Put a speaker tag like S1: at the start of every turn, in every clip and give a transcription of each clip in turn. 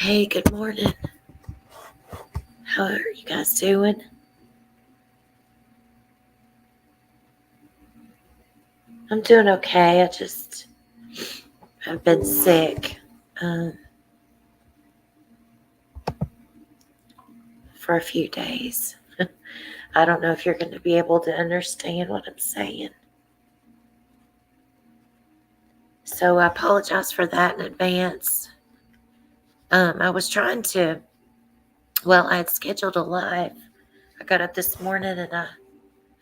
S1: Hey, good morning. How are you guys doing? I'm doing okay. I've been sick for a few days. I don't know if you're going to be able to understand what I'm saying. So I apologize for that in advance. I was trying to, I had scheduled a live. I got up this morning and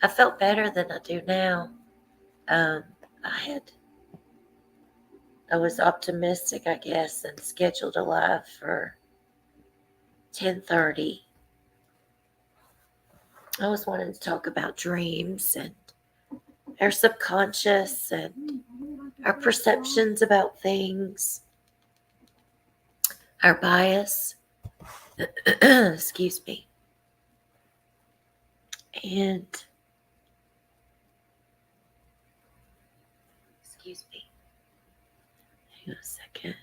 S1: I felt better than I do now. Um, I had I was optimistic, I guess, and scheduled a live for 10:30. I was wanting to talk about dreams and our subconscious and our perceptions about things, our bias. Excuse me. And excuse me. Hang on a second.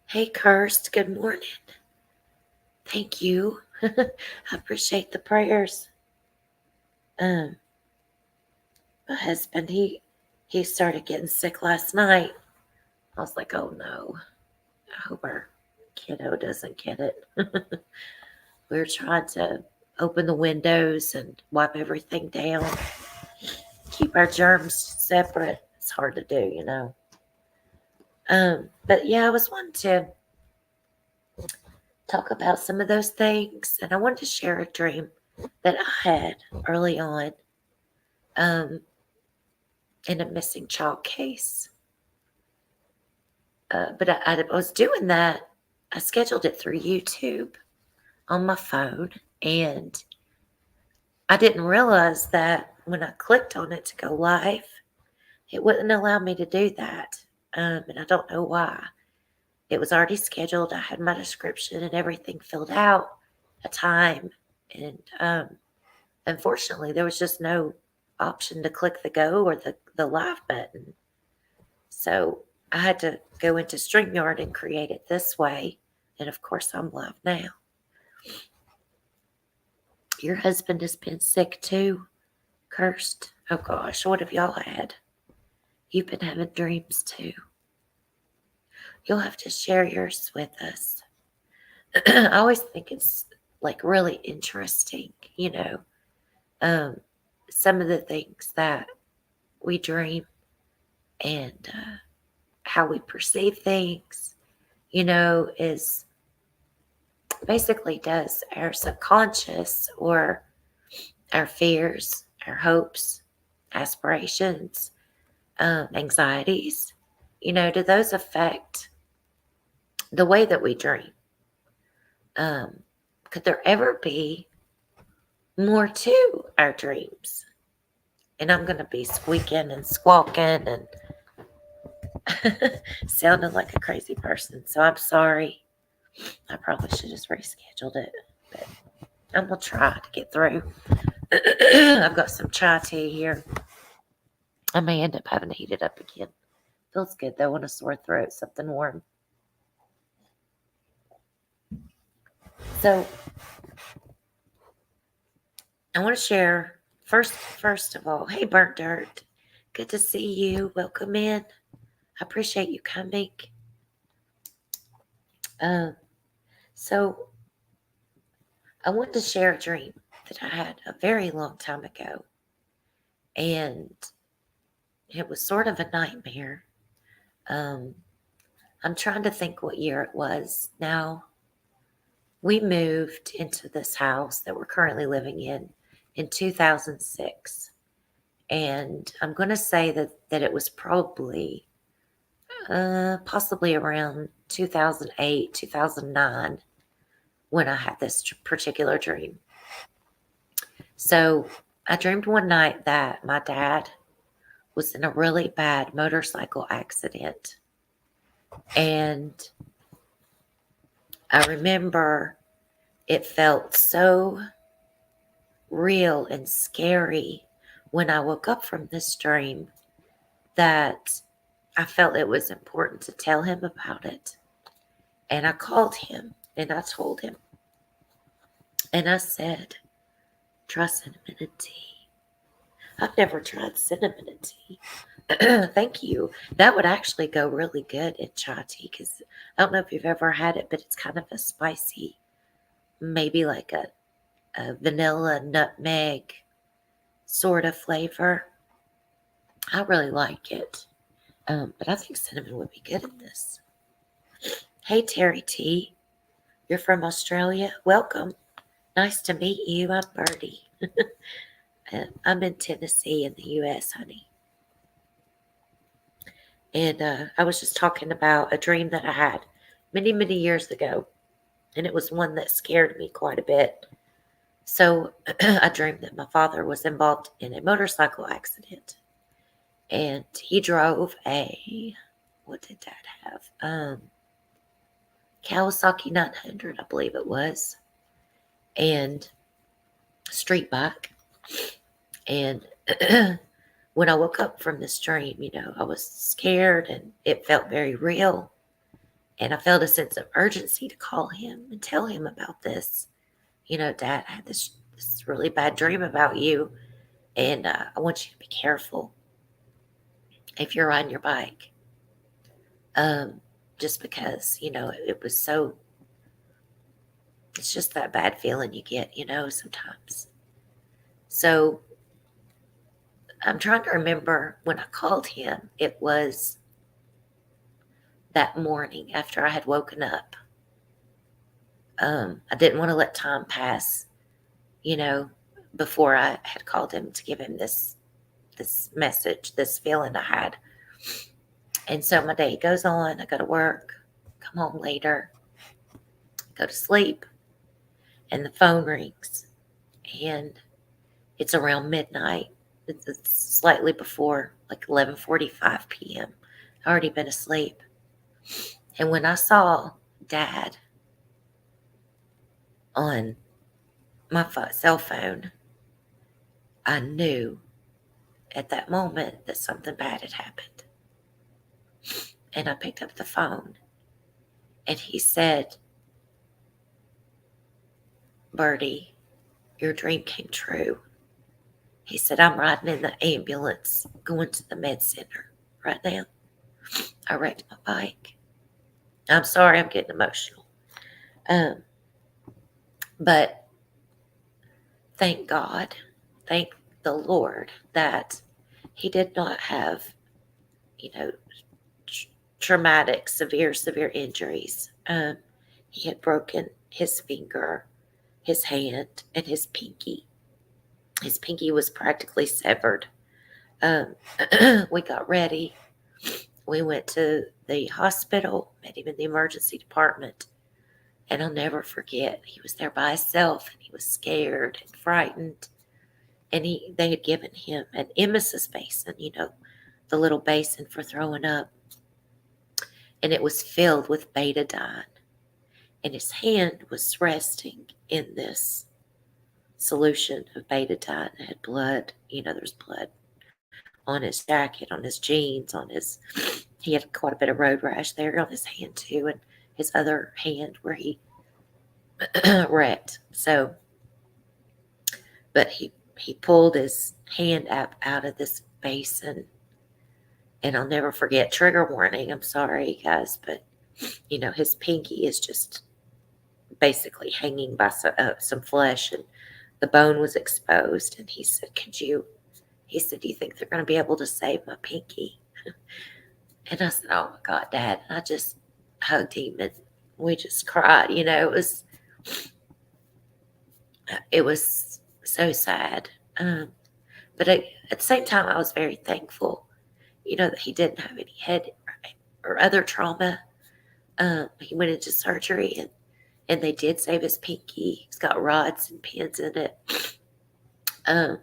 S1: Hey, Kirst. Good morning. Thank you. I appreciate the prayers. My husband, he started getting sick last night. I was like, oh no. I hope our kiddo doesn't get it. We were trying to open the windows and wipe everything down, keep our germs separate. It's hard to do, you know. But yeah, I was wanting to talk about some of those things, and I wanted to share a dream that I had early on um, in a missing child case. But I was doing that. I scheduled it through YouTube on my phone, and I didn't realize that when I clicked on it to go live, it wouldn't allow me to do that. And I don't know why. It was already scheduled. I had my description and everything filled out, a time, and unfortunately, there was just no option to click the go or the live button. So I had to go into StreamYard and create it this way. And of course, I'm live now. Your husband has been sick too, Cursed. Oh gosh, what have y'all had? You've been having dreams too. You'll have to share yours with us. I always think it's like really interesting, some of the things that we dream and how we perceive things, is basically does our subconscious or our fears, our hopes, aspirations, anxieties, do those affect the way that we dream? Could there ever be more to our dreams? And I'm going to be squeaking and squawking and sounding like a crazy person. So I'm sorry. I probably should just rescheduled it, but I'm going to try to get through. I've got some chai tea here. I may end up having to heat it up again. Feels good though on a sore throat, something warm. So I want to share first of all, hey Burnt Dirt, good to see you. Welcome in. I appreciate you coming. So I wanted to share a dream that I had a very long time ago, and it was sort of a nightmare. I'm trying to think what year it was now. We moved into this house that we're currently living in 2006. And I'm going to say that it was probably possibly around 2008, 2009 when I had this particular dream. So I dreamed one night that my dad was in a really bad motorcycle accident. And I remember it felt so real and scary when I woke up from this dream that I felt it was important to tell him about it. And I called him and I told him, and I said, try cinnamon and tea. I've never tried cinnamon and tea. Thank you. That would actually go really good in chai tea because I don't know if you've ever had it, but it's kind of a spicy, maybe like a vanilla nutmeg sort of flavor. I really like it. But I think cinnamon would be good in this. Hey, Terry T. You're from Australia. Welcome. Nice to meet you. I'm Birdie. I'm in Tennessee in the U.S., honey. And I was just talking about a dream that I had many, many years ago. And it was one that scared me quite a bit. So I dreamed that my father was involved in a motorcycle accident. And he drove a, what did Dad have? Kawasaki 900, I believe it was. And street bike. And when I woke up from this dream, I was scared and it felt very real. And I felt a sense of urgency to call him and tell him about this. Dad, I had this really bad dream about you. And I want you to be careful if you're riding your bike. Just because, it was so, it's just that bad feeling you get, sometimes. So I'm trying to remember when I called him, it was that morning after I had woken up. I didn't want to let time pass, before I had called him to give him this message, this feeling I had. And so my day goes on. I go to work, come home later, go to sleep, and the phone rings. And it's around midnight. It's slightly before, like 11:45 p.m. I already been asleep. And when I saw Dad on my cell phone, I knew at that moment that something bad had happened. And I picked up the phone, and he said, Birdie, your dream came true. He said, I'm riding in the ambulance going to the med center right now. I wrecked my bike. I'm sorry, I'm getting emotional. But thank God, thank the Lord that he did not have, traumatic, severe injuries. He had broken his finger, his hand, and his pinky. His pinky was practically severed. We got ready. We went to the hospital, met him in the emergency department. And I'll never forget, he was there by himself, and he was scared and frightened. And they had given him an emesis basin, the little basin for throwing up. And it was filled with betadine. And his hand was resting in this solution of betadine. It had blood, there's blood on his jacket, on his jeans, he had quite a bit of road rash there on his hand too, and his other hand where he wrecked. So, but he pulled his hand out of this basin, and I'll never forget, trigger warning, I'm sorry guys, but his pinky is just basically hanging by some flesh, and the bone was exposed. And he said, do you think they're going to be able to save my pinky? And I said, oh my God, Dad. And I just hugged him and we just cried. It was so sad. But at the same time, I was very thankful, that he didn't have any head or other trauma. He went into surgery and they did save his pinky. He's got rods and pins in it. And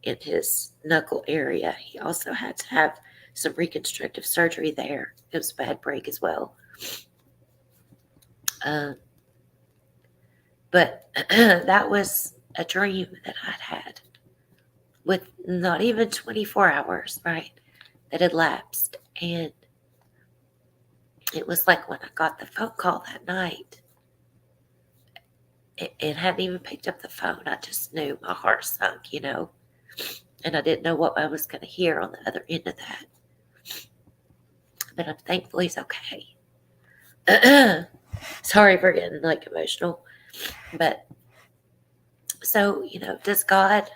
S1: in his knuckle area, he also had to have some reconstructive surgery there. It was a bad break as well. But that was a dream that I'd had with not even 24 hours, right? that had lapsed. And it was like when I got the phone call that night, it hadn't even picked up the phone. I just knew my heart sunk. And I didn't know what I was going to hear on the other end of that. But I'm thankful he's okay. Sorry for getting like emotional. But so, does God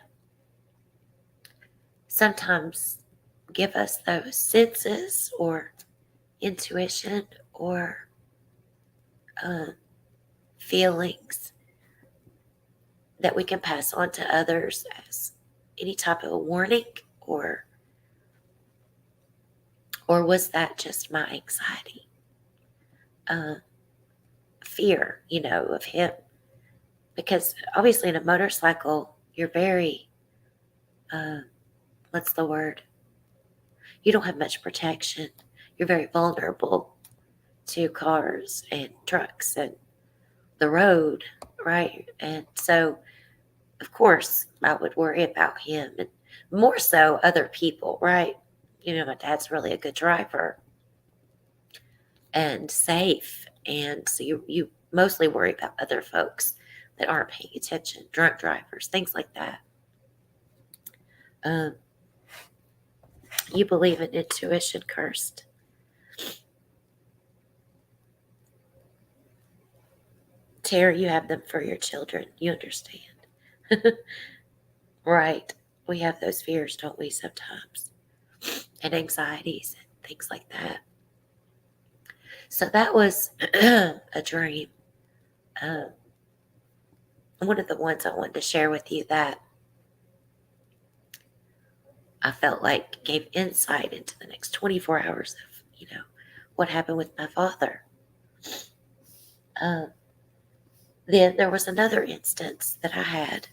S1: sometimes give us those senses or intuition or feelings that we can pass on to others as any type of a warning, or was that just my anxiety, fear, of him? Because obviously in a motorcycle, you're very, what's the word? You don't have much protection. You're very vulnerable to cars and trucks and the road, right? And so, of course, I would worry about him, and more so other people, right? My dad's really a good driver and safe. And so you mostly worry about other folks that aren't paying attention, drunk drivers, things like that. You believe in intuition, Cursed? Terry, you have them for your children. You understand. Right. We have those fears, don't we, sometimes? And anxieties and things like that. So that was a dream. One of the ones I wanted to share with you that I felt like gave insight into the next 24 hours of, what happened with my father. Then there was another instance that I had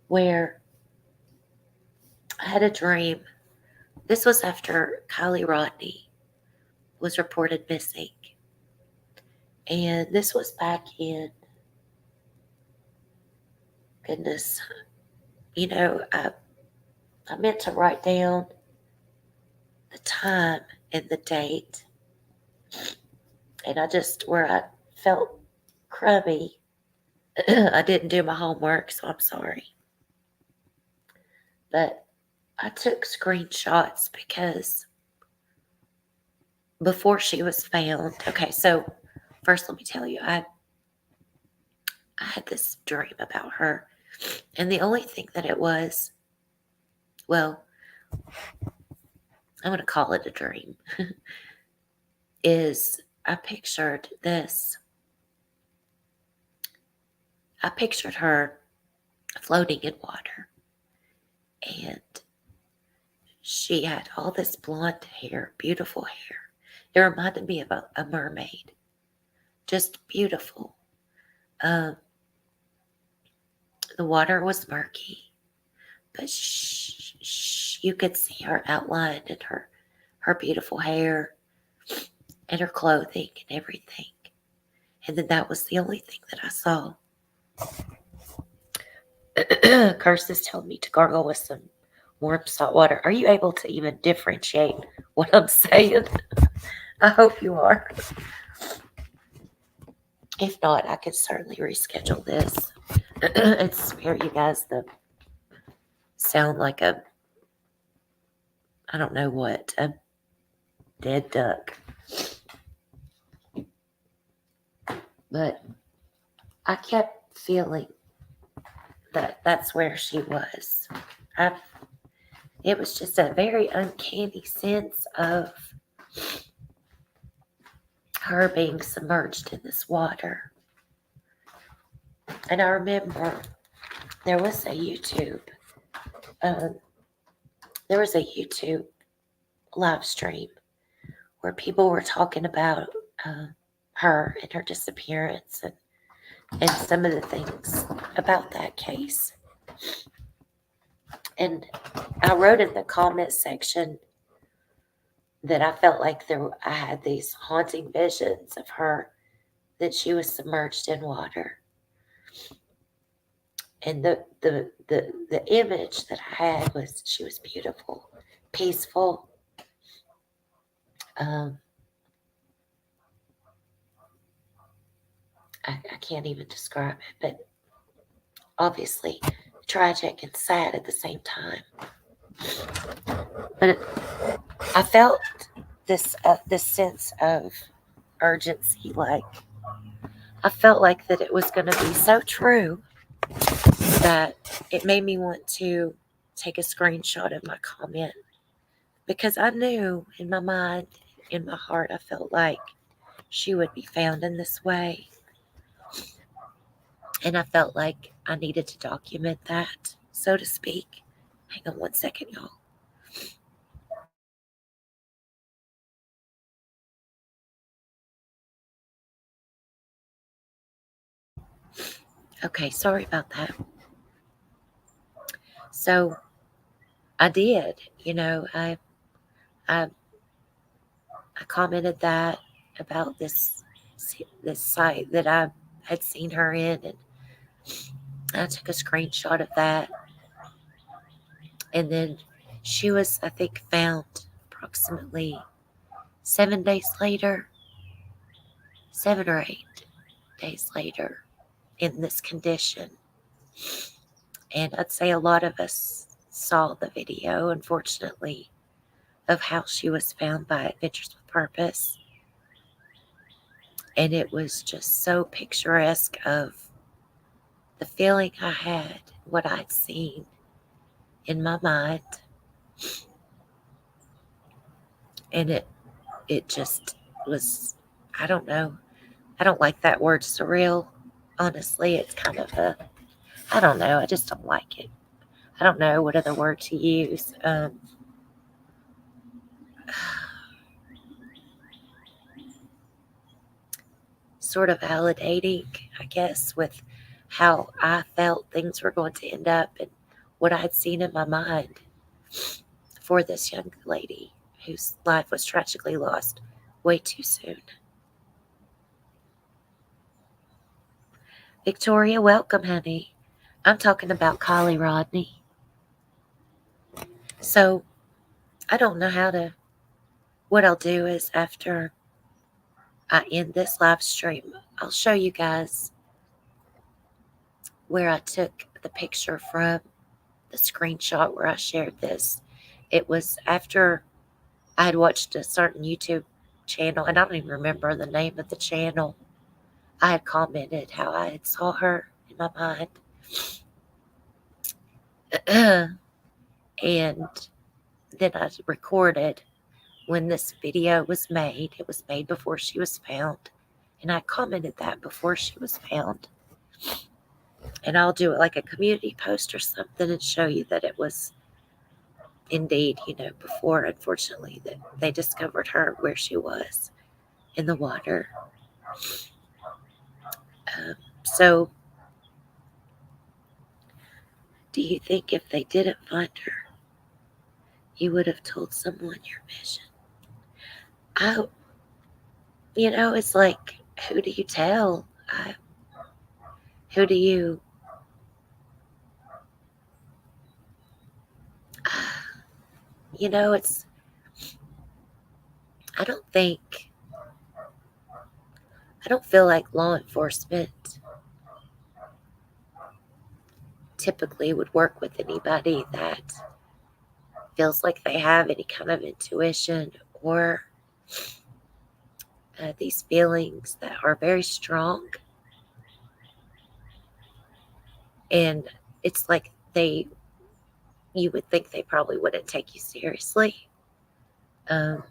S1: where I had a dream. This was after Kylie Rodney was reported missing. And this was back in, goodness, I meant to write down the time and the date. And where I felt crummy, I didn't do my homework, so I'm sorry. But I took screenshots because before she was found, okay, so first let me tell you, I had this dream about her. And the only thing that it was, well, I'm going to call it a dream, is I pictured this. I pictured her floating in water. And she had all this blonde hair, beautiful hair. It reminded me of a mermaid. Just beautiful. The water was murky, but you could see her outline and her beautiful hair and her clothing and everything. And then that was the only thing that I saw. Curses told me to gargle with some warm salt water. Are you able to even differentiate what I'm saying? I hope you are. If not, I could certainly reschedule this and spare you guys the sound like I don't know what, a dead duck. But I kept feeling that that's where she was. It was just a very uncanny sense of her being submerged in this water. And I remember there was a YouTube live stream where people were talking about her and her disappearance and some of the things about that case. And I wrote in the comment section that I felt like I had these haunting visions of her, that she was submerged in water. And the image that I had was she was beautiful. peaceful. Um, I can't even describe it, but obviously tragic and sad at the same time. But I felt this sense of urgency, like I felt like that it was going to be so true that it made me want to take a screenshot of my comment, because I knew in my mind, in my heart, I felt like she would be found in this way. And I felt like I needed to document that, so to speak. Hang on one second, y'all. Okay, sorry about that. So I did, I commented that about this site that I had seen her in, and I took a screenshot of that. And then she was, I think, found approximately 7 days later, 7 or 8 days later, in this condition. And I'd say a lot of us saw the video, unfortunately, of how she was found by Adventures with Purpose. And it was just so picturesque of the feeling I had, what I'd seen in my mind. And it just was, I don't know. I don't like that word surreal. Honestly, it's kind of I don't know. I just don't like it. I don't know what other word to use. Sort of validating, I guess, with how I felt things were going to end up and what I had seen in my mind for this young lady whose life was tragically lost way too soon. Victoria, welcome, honey. I'm talking about Kylie Rodney. So I don't know what I'll do is after I end this live stream, I'll show you guys where I took the picture from, the screenshot where I shared this. It was after I had watched a certain YouTube channel, and I don't even remember the name of the channel. I had commented how I had saw her in my mind. And then I recorded when this video was made. It was made before she was found. And I commented that before she was found. And I'll do it like a community post or something and show you that it was indeed, before, unfortunately, that they discovered her where she was in the water. So, do you think if they didn't find her, you would have told someone your mission? It's like, who do you tell? Who do you, it's, I don't think, I don't feel like law enforcement typically would work with anybody that feels like they have any kind of intuition or these feelings that are very strong. And it's like you would think they probably wouldn't take you seriously. Um,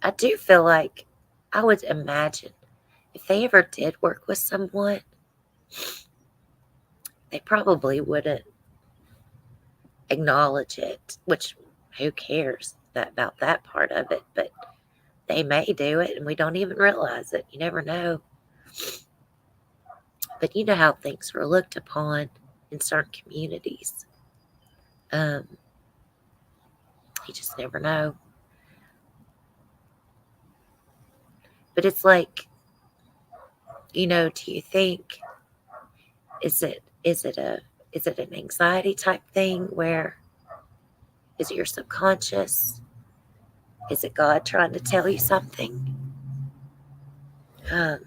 S1: I do feel like I would imagine if they ever did work with someone, they probably wouldn't acknowledge it, which who cares about that part of it, but they may do it and we don't even realize it. You never know. But you know how things were looked upon in certain communities. You just never know. But it's like, do you think Is it an anxiety type thing where is it your subconscious? Is it God trying to tell you something? Um,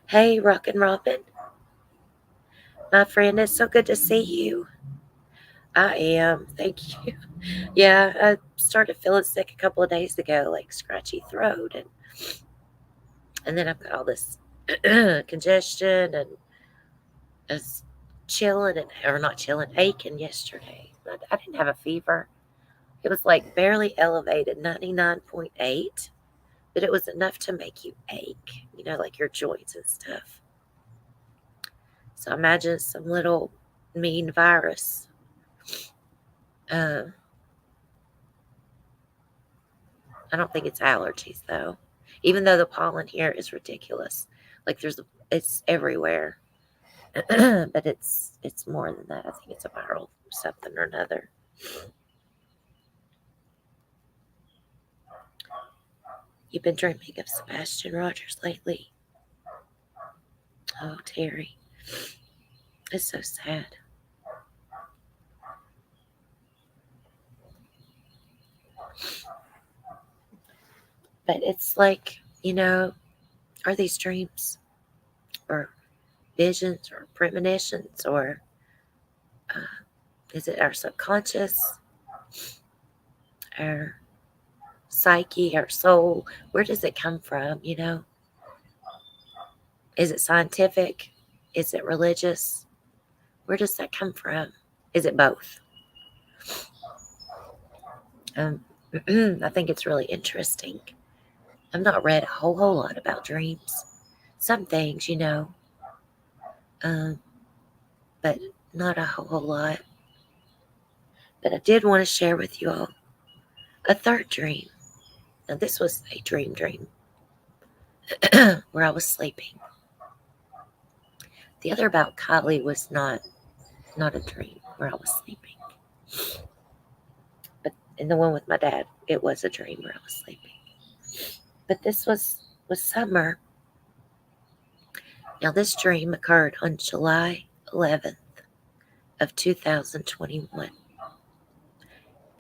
S1: hey, Rockin' Robin, my friend, it's so good to see you. I am, thank you. Yeah, I started feeling sick a couple of days ago, like scratchy throat, and then I've got all this congestion and it's chilling or not chilling, aching yesterday. I didn't have a fever. It was like barely elevated, 99.8, but it was enough to make you ache, like your joints and stuff. So imagine some little mean virus. Uh, I don't think it's allergies though, even though the pollen here is ridiculous. Like it's everywhere, but it's more than that. I think it's a viral something or another. You've been dreaming of Sebastian Rogers lately. Oh, Terry, it's so sad. But it's like, are these dreams or visions or premonitions or uh, is it our subconscious, our psyche, our soul? Where does it come from? Is it scientific? Is it religious? Where does that come from? Is it both? Um, I think it's really interesting. I've not read a whole lot about dreams. Some things, um, but not a whole lot. But I did want to share with you all a third dream. Now, this was a dream where I was sleeping. The other about Kylie was not a dream where I was sleeping. But in the one with my dad, it was a dream where I was sleeping. But this was summer. Now, this dream occurred on July 11th of 2021.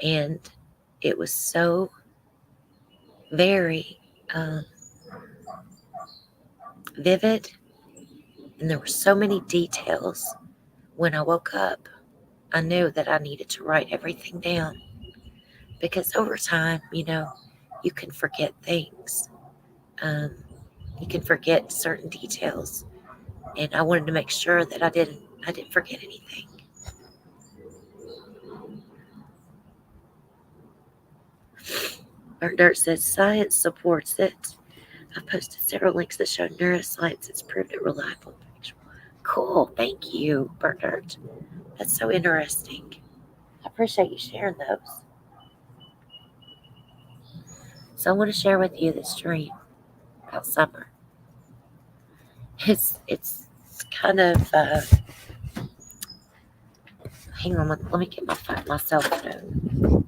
S1: And it was so very vivid. And there were so many details. When I woke up, I knew that I needed to write everything down. Because over time, you can forget things. You can forget certain details. And I wanted to make sure that I didn't forget anything. Burnt Dirt says science supports it. I've posted several links that show neuroscience has proved it reliable. Cool, thank you, Burnt Dirt. That's so interesting. I appreciate you sharing those. So I want to share with you this dream about summer. It's kind of hang on, let me get my cell phone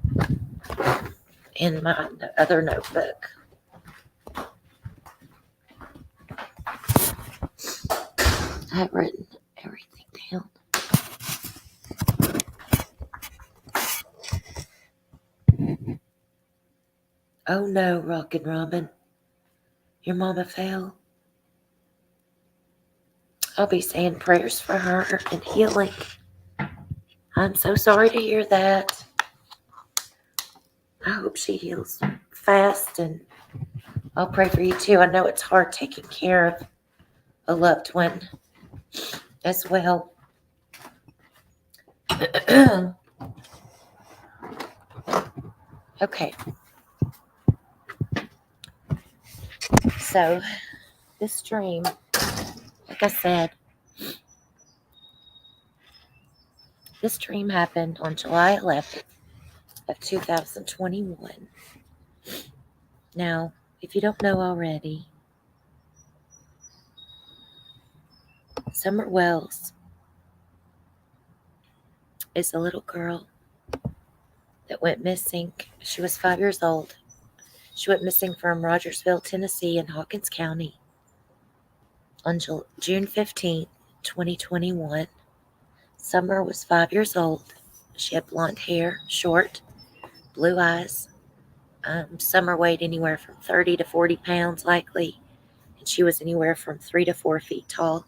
S1: in my other notebook. I have written everything down. Oh no, Rockin' Robin. Your mama fell. I'll be saying prayers for her and healing. I'm so sorry to hear that. I hope she heals fast, and I'll pray for you too. I know it's hard taking care of a loved one as well. Okay. So, this dream, like I said, this dream happened on July 11th of 2021. Now, if you don't know already, Summer Wells is a little girl that went missing. She was 5 years old. She went missing from Rogersville, Tennessee in Hawkins County. On June 15th, 2021, Summer was 5 years old. She had blonde hair, short, blue eyes. Summer weighed anywhere from 30 to 40 pounds, likely, and she was anywhere from 3 to 4 feet tall.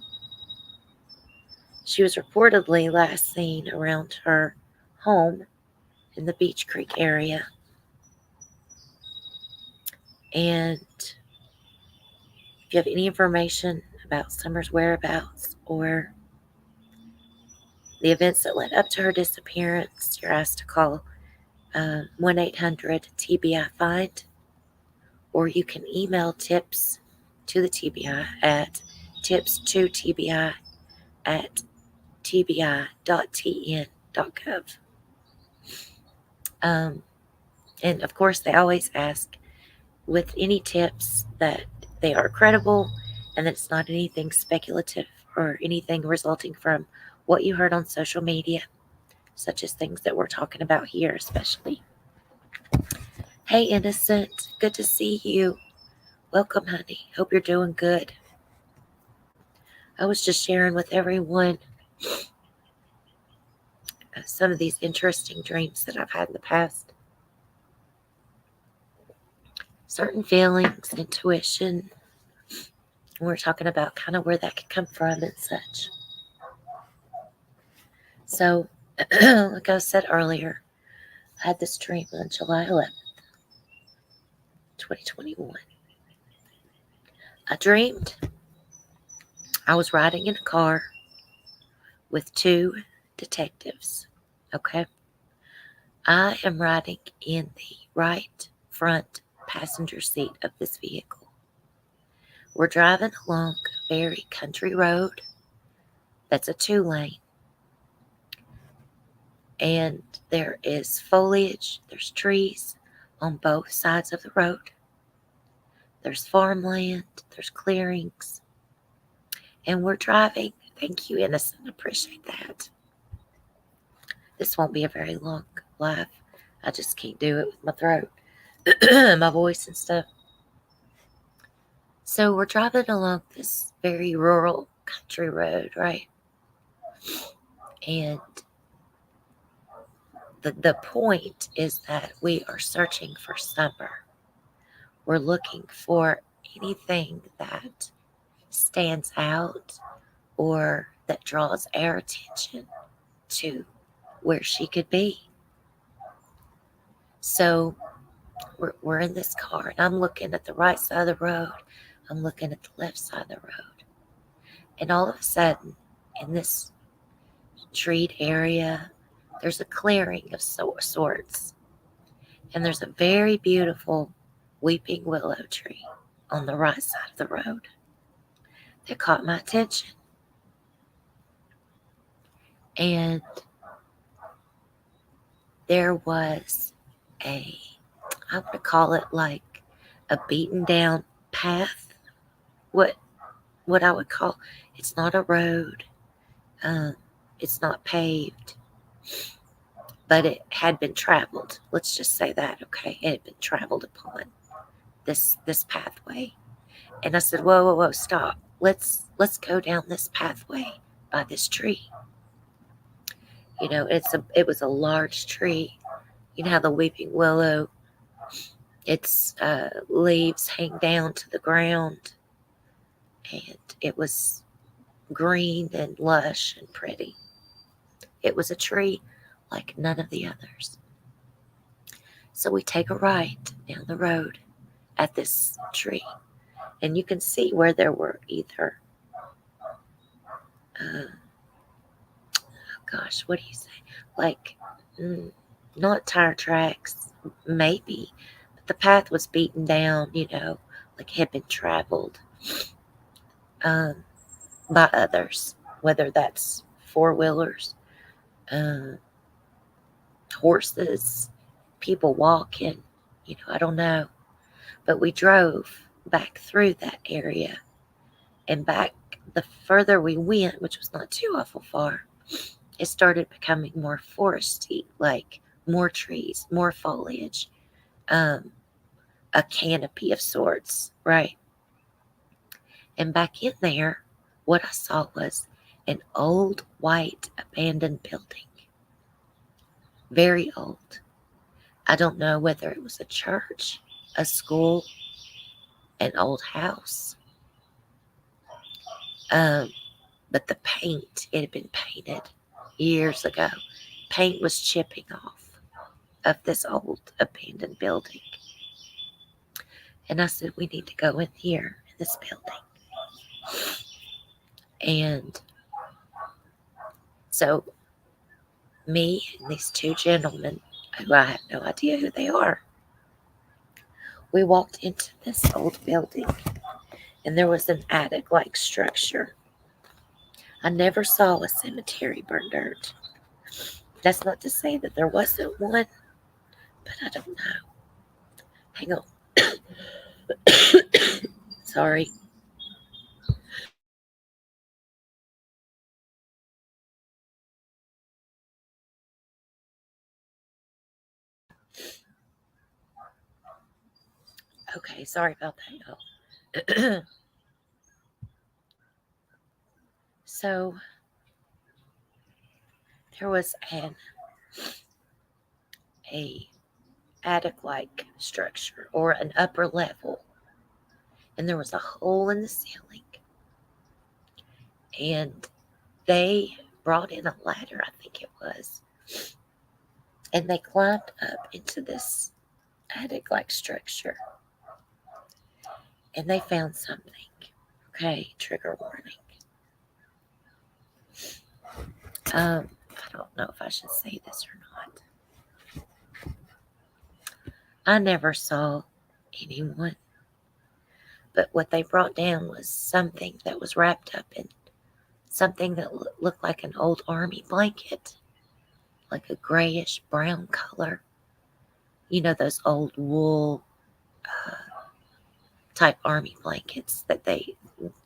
S1: She was reportedly last seen around her home in the Beach Creek area. And if you have any information about Summer's whereabouts or the events that led up to her disappearance, you're asked to call 1-800-TBI-FIND, or you can email tips to the TBI at tips2TBI@tbi.tn.gov. And of course, they always ask with any tips that they are credible and that it's not anything speculative or anything resulting from what you heard on social media, such as things that we're talking about here, especially. Hey, Innocent, good to see you. Welcome, honey. Hope you're doing good. I was just sharing with everyone some of these interesting dreams that I've had in the past. Certain feelings, intuition. We're talking about kind of where that could come from and such. So, like I said earlier, I had this dream on July 11th, 2021. I dreamed I was riding in a car with two detectives. Okay. I am riding in the right front passenger seat of this vehicle. We're driving along a very country road that's a 2-lane. And there is foliage, there's trees on both sides of the road. There's farmland, there's clearings. And we're driving. Thank you, Innocent. I appreciate that. This won't be a very long live. I just can't do it with my throat, my voice and stuff. So we're driving along this very rural country road, right? And the point is that we are searching for Summer. We're looking for anything that stands out or that draws our attention to where she could be. So we're in this car, and I'm looking at the right side of the road. I'm looking at the left side of the road. And all of a sudden, in this treed area, there's a clearing of sorts. And there's a very beautiful weeping willow tree on the right side of the road that caught my attention. And there was I would call it like a beaten down path. What I would call, it's not a road, it's not paved, but it had been traveled. Let's just say that, okay? It had been traveled upon, this pathway. And I said, whoa, stop. Let's go down this pathway by this tree. You know, it was a large tree. You know how the weeping willow, its leaves hang down to the ground, and it was green and lush and pretty. It was a tree like none of the others. So we take a right down the road at this tree, and you can see where there were either, what do you say? Like, not tire tracks, maybe, but the path was beaten down, you know, like it had been traveled by others, whether that's four-wheelers, horses, people walking, you know, I don't know. But we drove back through that area, and back the further we went, which was not too awful far, it started becoming more foresty, like more trees, more foliage, a canopy of sorts, right? And back in there, what I saw was an old white abandoned building. Very old. I don't know whether it was a church, a school, an old house. Um, but the paint, it had been painted years ago. Paint was chipping off of this old abandoned building. And I said, we need to go in here in this building. And so me and these two gentlemen, who I have no idea who they are, we walked into this old building, and there was an attic-like structure. I never saw a cemetery burn dirt. That's not to say that there wasn't one, but I don't know. Hang on. Sorry. Okay, sorry about that, y'all. So there was a attic-like structure, or an upper level, and there was a hole in the ceiling, and they brought in a ladder, I think it was, and they climbed up into this attic-like structure, and they found something. Okay, trigger warning. I don't know if I should say this or not. I never saw anyone, but what they brought down was something that was wrapped up in something that looked like an old army blanket, like a grayish brown color. You know, those old wool type army blankets that they,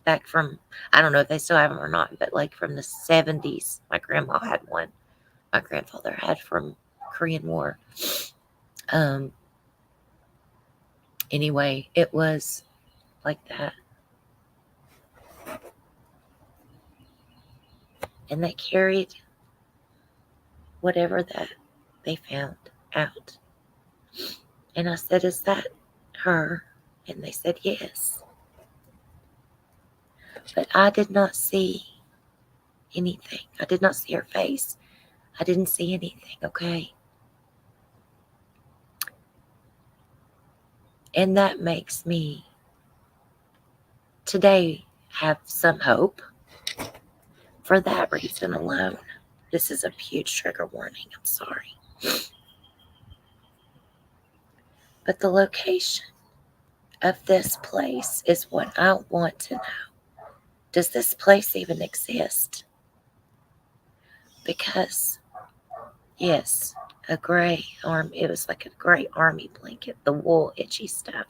S1: back from, I don't know if they still have them or not, but like from the 70s. My grandma had one. My grandfather had from Korean War. Anyway, it was like that. And they carried whatever that they found out. And I said, is that her? And they said, yes. But I did not see anything. I did not see her face. I didn't see anything, okay? And that makes me today have some hope for that reason alone. This is a huge trigger warning. I'm sorry. But the location of this place is what I want to know. Does this place even exist? Because, yes, a gray arm, it was like a gray army blanket, the wool itchy stuff.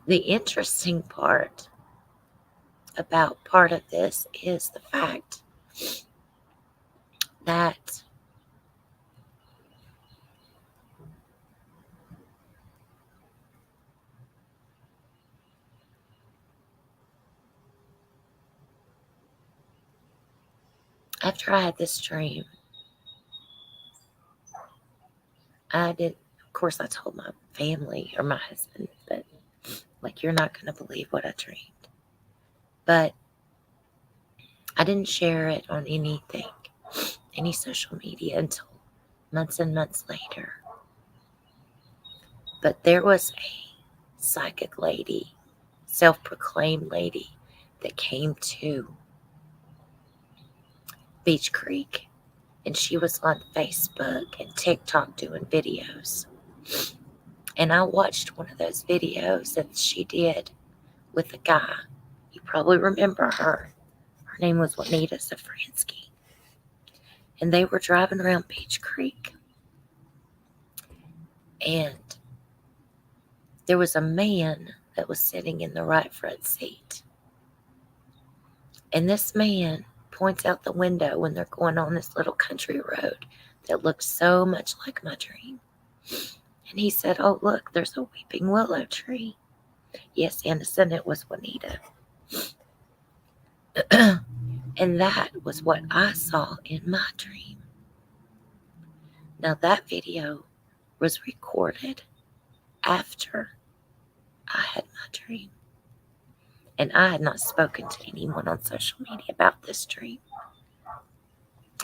S1: The interesting part about part of this is the fact that after I had this dream, of course, I told my family or my husband, but like, you're not going to believe what I dreamed. But I didn't share it on anything, any social media, until months and months later. But there was a psychic lady, self-proclaimed lady, that came to Beach Creek, and she was on Facebook and TikTok doing videos. And I watched one of those videos that she did with a guy. You probably remember her. Her name was Juanita Safransky. And they were driving around Beach Creek. And there was a man that was sitting in the right front seat. And this man points out the window when they're going on this little country road that looks so much like my dream. And he said, "Oh, look, there's a weeping willow tree." Yes, Anderson, it was Juanita. And that was what I saw in my dream. Now, that video was recorded after I had my dream. And I had not spoken to anyone on social media about this dream.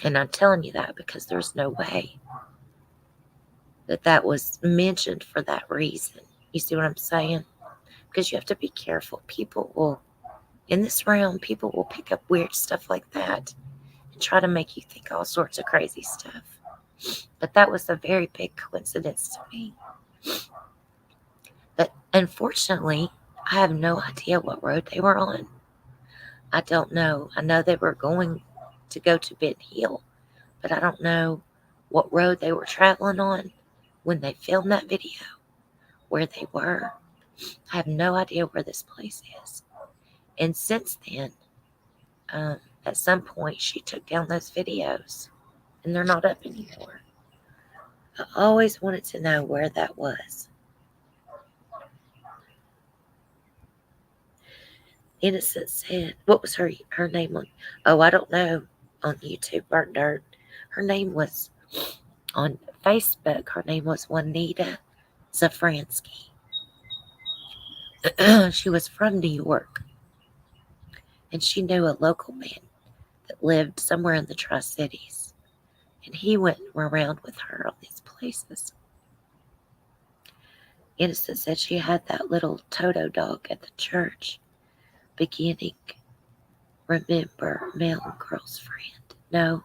S1: And I'm telling you that because there's no way that was mentioned for that reason. You see what I'm saying? Because you have to be careful. In this realm, people will pick up weird stuff like that and try to make you think all sorts of crazy stuff. But that was a very big coincidence to me. But unfortunately, I have no idea what road they were on. I don't know. I know they were going to go to Ben Hill, but I don't know what road they were traveling on when they filmed that video, where they were. I have no idea where this place is. And since then, at some point, she took down those videos, and they're not up anymore. I always wanted to know where that was. Innocent said, what was her name on? Oh, I don't know. On YouTube, Burnt Dirt. Her name was on Facebook. Her name was Juanita Zafransky. She was from New York, and she knew a local man that lived somewhere in the Tri-Cities, and he went around with her on these places. Innocent said she had that little Toto dog at the church, beginning, remember, Mountain Girl's friend. No,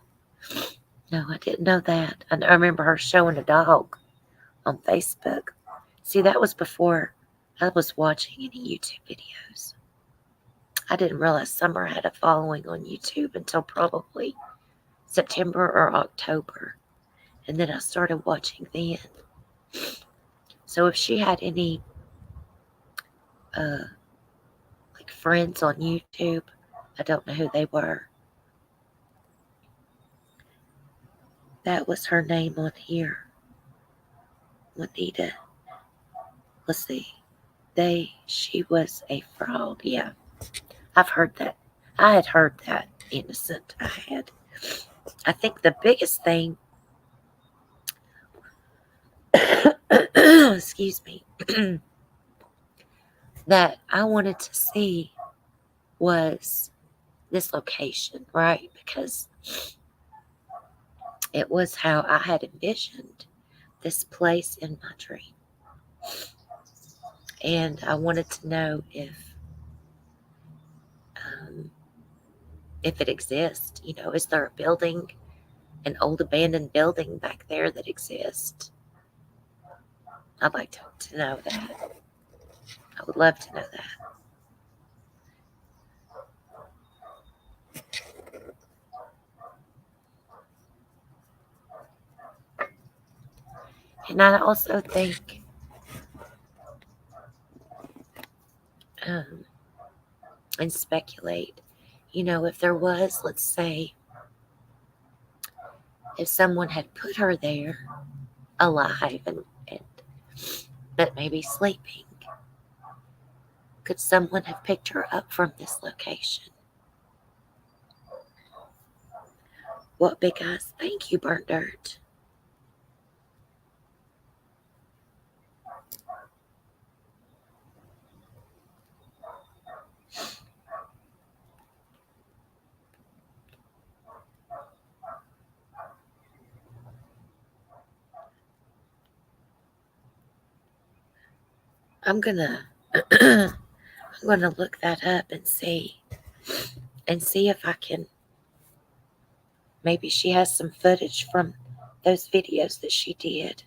S1: I didn't know that. I remember her showing a dog on Facebook. See, that was before I was watching any YouTube videos. I didn't realize Summer had a following on YouTube until probably September or October. And then I started watching then. So if she had any like friends on YouTube, I don't know who they were. That was her name on here. Juanita. Let's see. She was a fraud. Yeah. I've heard that. I had heard that, Innocent. I think the biggest thing, excuse me, that I wanted to see was this location, right? Because it was how I had envisioned this place in my dream. And I wanted to know if it exists. You know, is there a building, an old abandoned building back there that exists? I'd like to know that. I would love to know that. And I also think and speculate, you know, if there was, let's say, if someone had put her there alive and but maybe sleeping, could someone have picked her up from this location? What big eyes? Thank you, Burnt Dirt. I'm gonna look that up and see if I can. Maybe she has some footage from those videos that she did.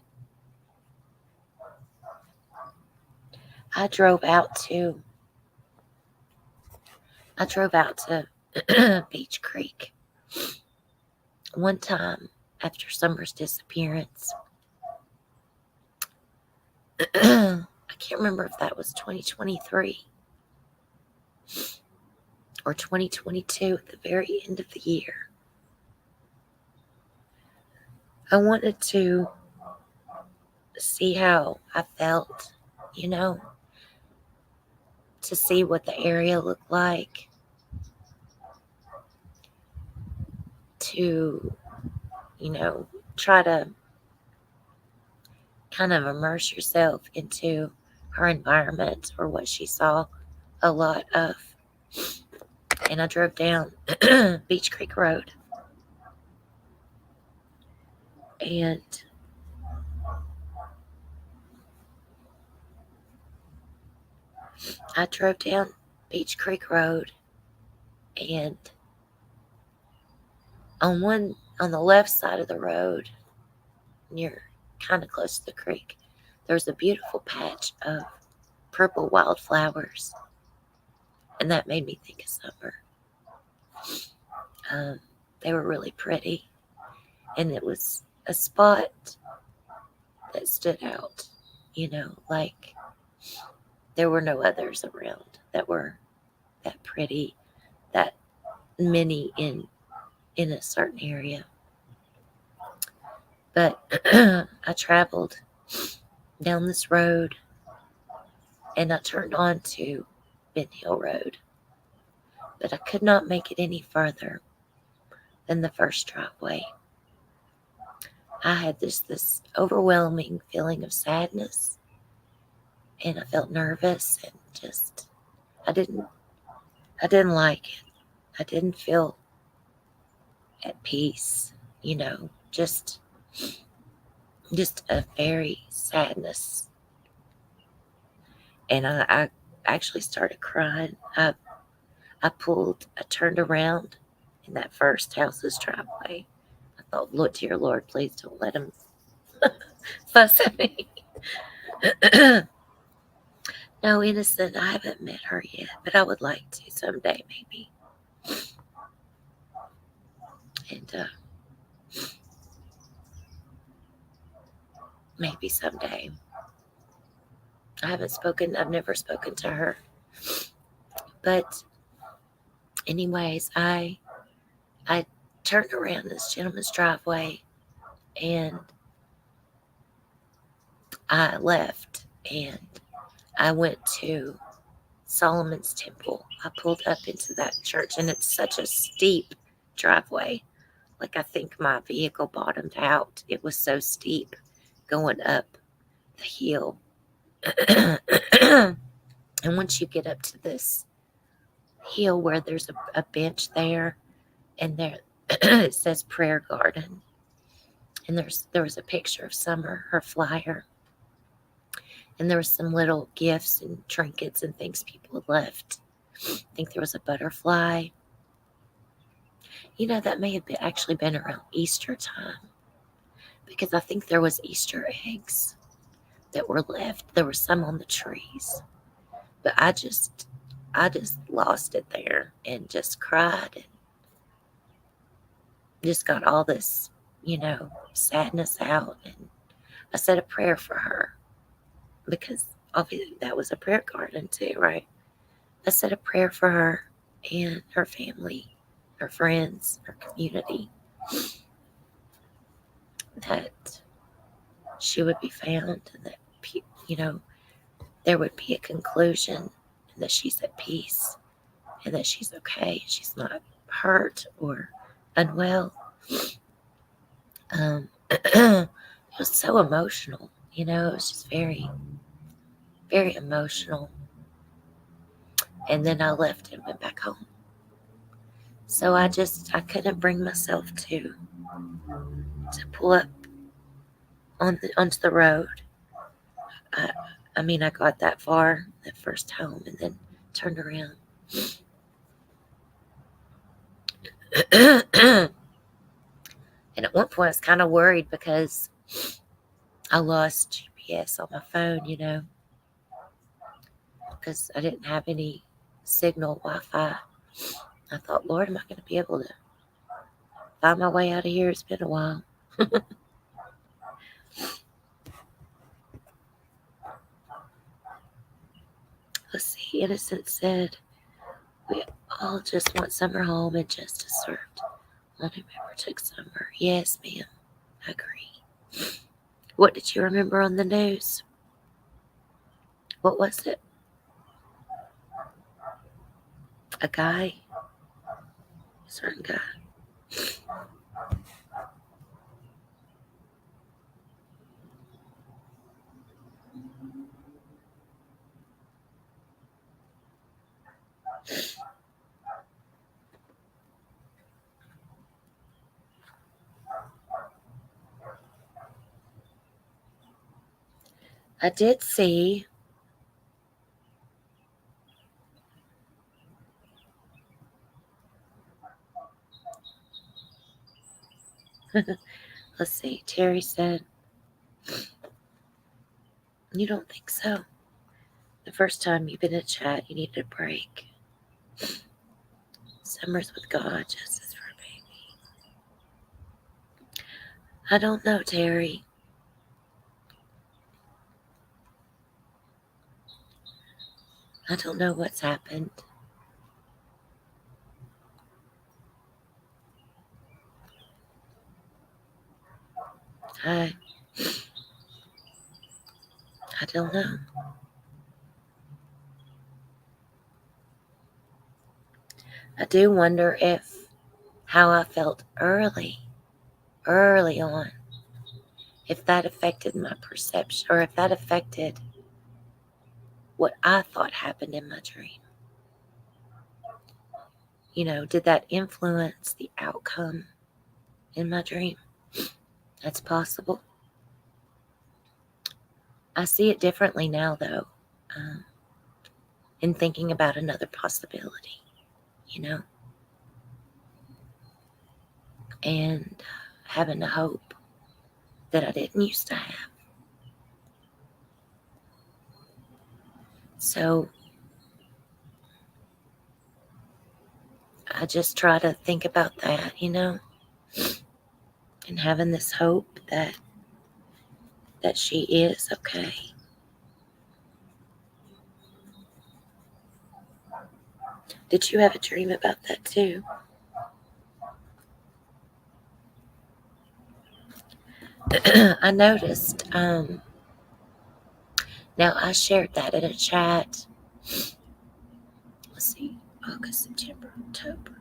S1: I drove out to Beach Creek one time after Summer's disappearance. I can't remember if that was 2023 or 2022 at the very end of the year. I wanted to see how I felt, you know, to see what the area looked like, to, you know, try to kind of immerse yourself into her environment or what she saw a lot of. And I drove down Beach Creek Road, and I drove down Beach Creek Road, and on the left side of the road, near kind of close to the creek, there's a beautiful patch of purple wildflowers, and that made me think of summer. Um, they were really pretty, and it was a spot that stood out, like there were no others around that were that pretty, that many in a certain area. But I traveled down this road, and I turned on to Ben Hill Road, but I could not make it any further than the first driveway. I had this overwhelming feeling of sadness, and I felt nervous, and just I didn't I didn't like it. I didn't feel at peace, you know, just just a very sadness. And I actually started crying. I turned around in that first house's driveway. I thought, Lord, dear Lord, please don't let him fuss at me. No, innocent, I haven't met her yet, but I would like to someday, maybe. And maybe someday. I've never spoken to her. But anyways, I turned around this gentleman's driveway, and I left, and I went to Solomon's Temple. I pulled up into that church, and it's such a steep driveway. Like, I think my vehicle bottomed out. It was so steep going up the hill. And once you get up to this hill where there's a bench there, and there it says prayer garden, and there was a picture of Summer, her flyer, and there was some little gifts and trinkets and things people had left. I think there was a butterfly. That may have actually been around Easter time, because I think there was Easter eggs that were left. There were some on the trees, but I just lost it there and just cried, and just got all this, sadness out. And I said a prayer for her, because obviously that was a prayer garden too, right? I said a prayer for her and her family, her friends, her community, that she would be found, and that, there would be a conclusion, and that she's at peace, and that she's okay. She's not hurt or unwell. It was so emotional, it was just very, very emotional. And then I left and went back home. So I couldn't bring myself to pull up onto the road. I got that far, that first home, and then turned around. And at one point, I was kind of worried because I lost GPS on my phone, because I didn't have any signal Wi-Fi. I thought, Lord, am I going to be able to find my way out of here? It's been a while. Let's see. Innocent said, we all just want summer home and justice served on whoever took summer. Yes, ma'am. I agree. What did you remember on the news? What was it? A guy? A certain guy? I did see. Let's see. Terry said, "You don't think so? The first time you've been in chat, you needed a break. Summers with God, justice for a baby." I don't know, Terry. I don't know what's happened. I I don't know. I do wonder if how I felt early on, if that affected my perception or if that affected what I thought happened in my dream. Did that influence the outcome in my dream? That's possible. I see it differently now, though, in thinking about another possibility, and having a hope that I didn't used to have. So I just try to think about that, and having this hope that she is okay. Did you have a dream about that too? I noticed. Now I shared that in a chat. Let's see, August, September, October,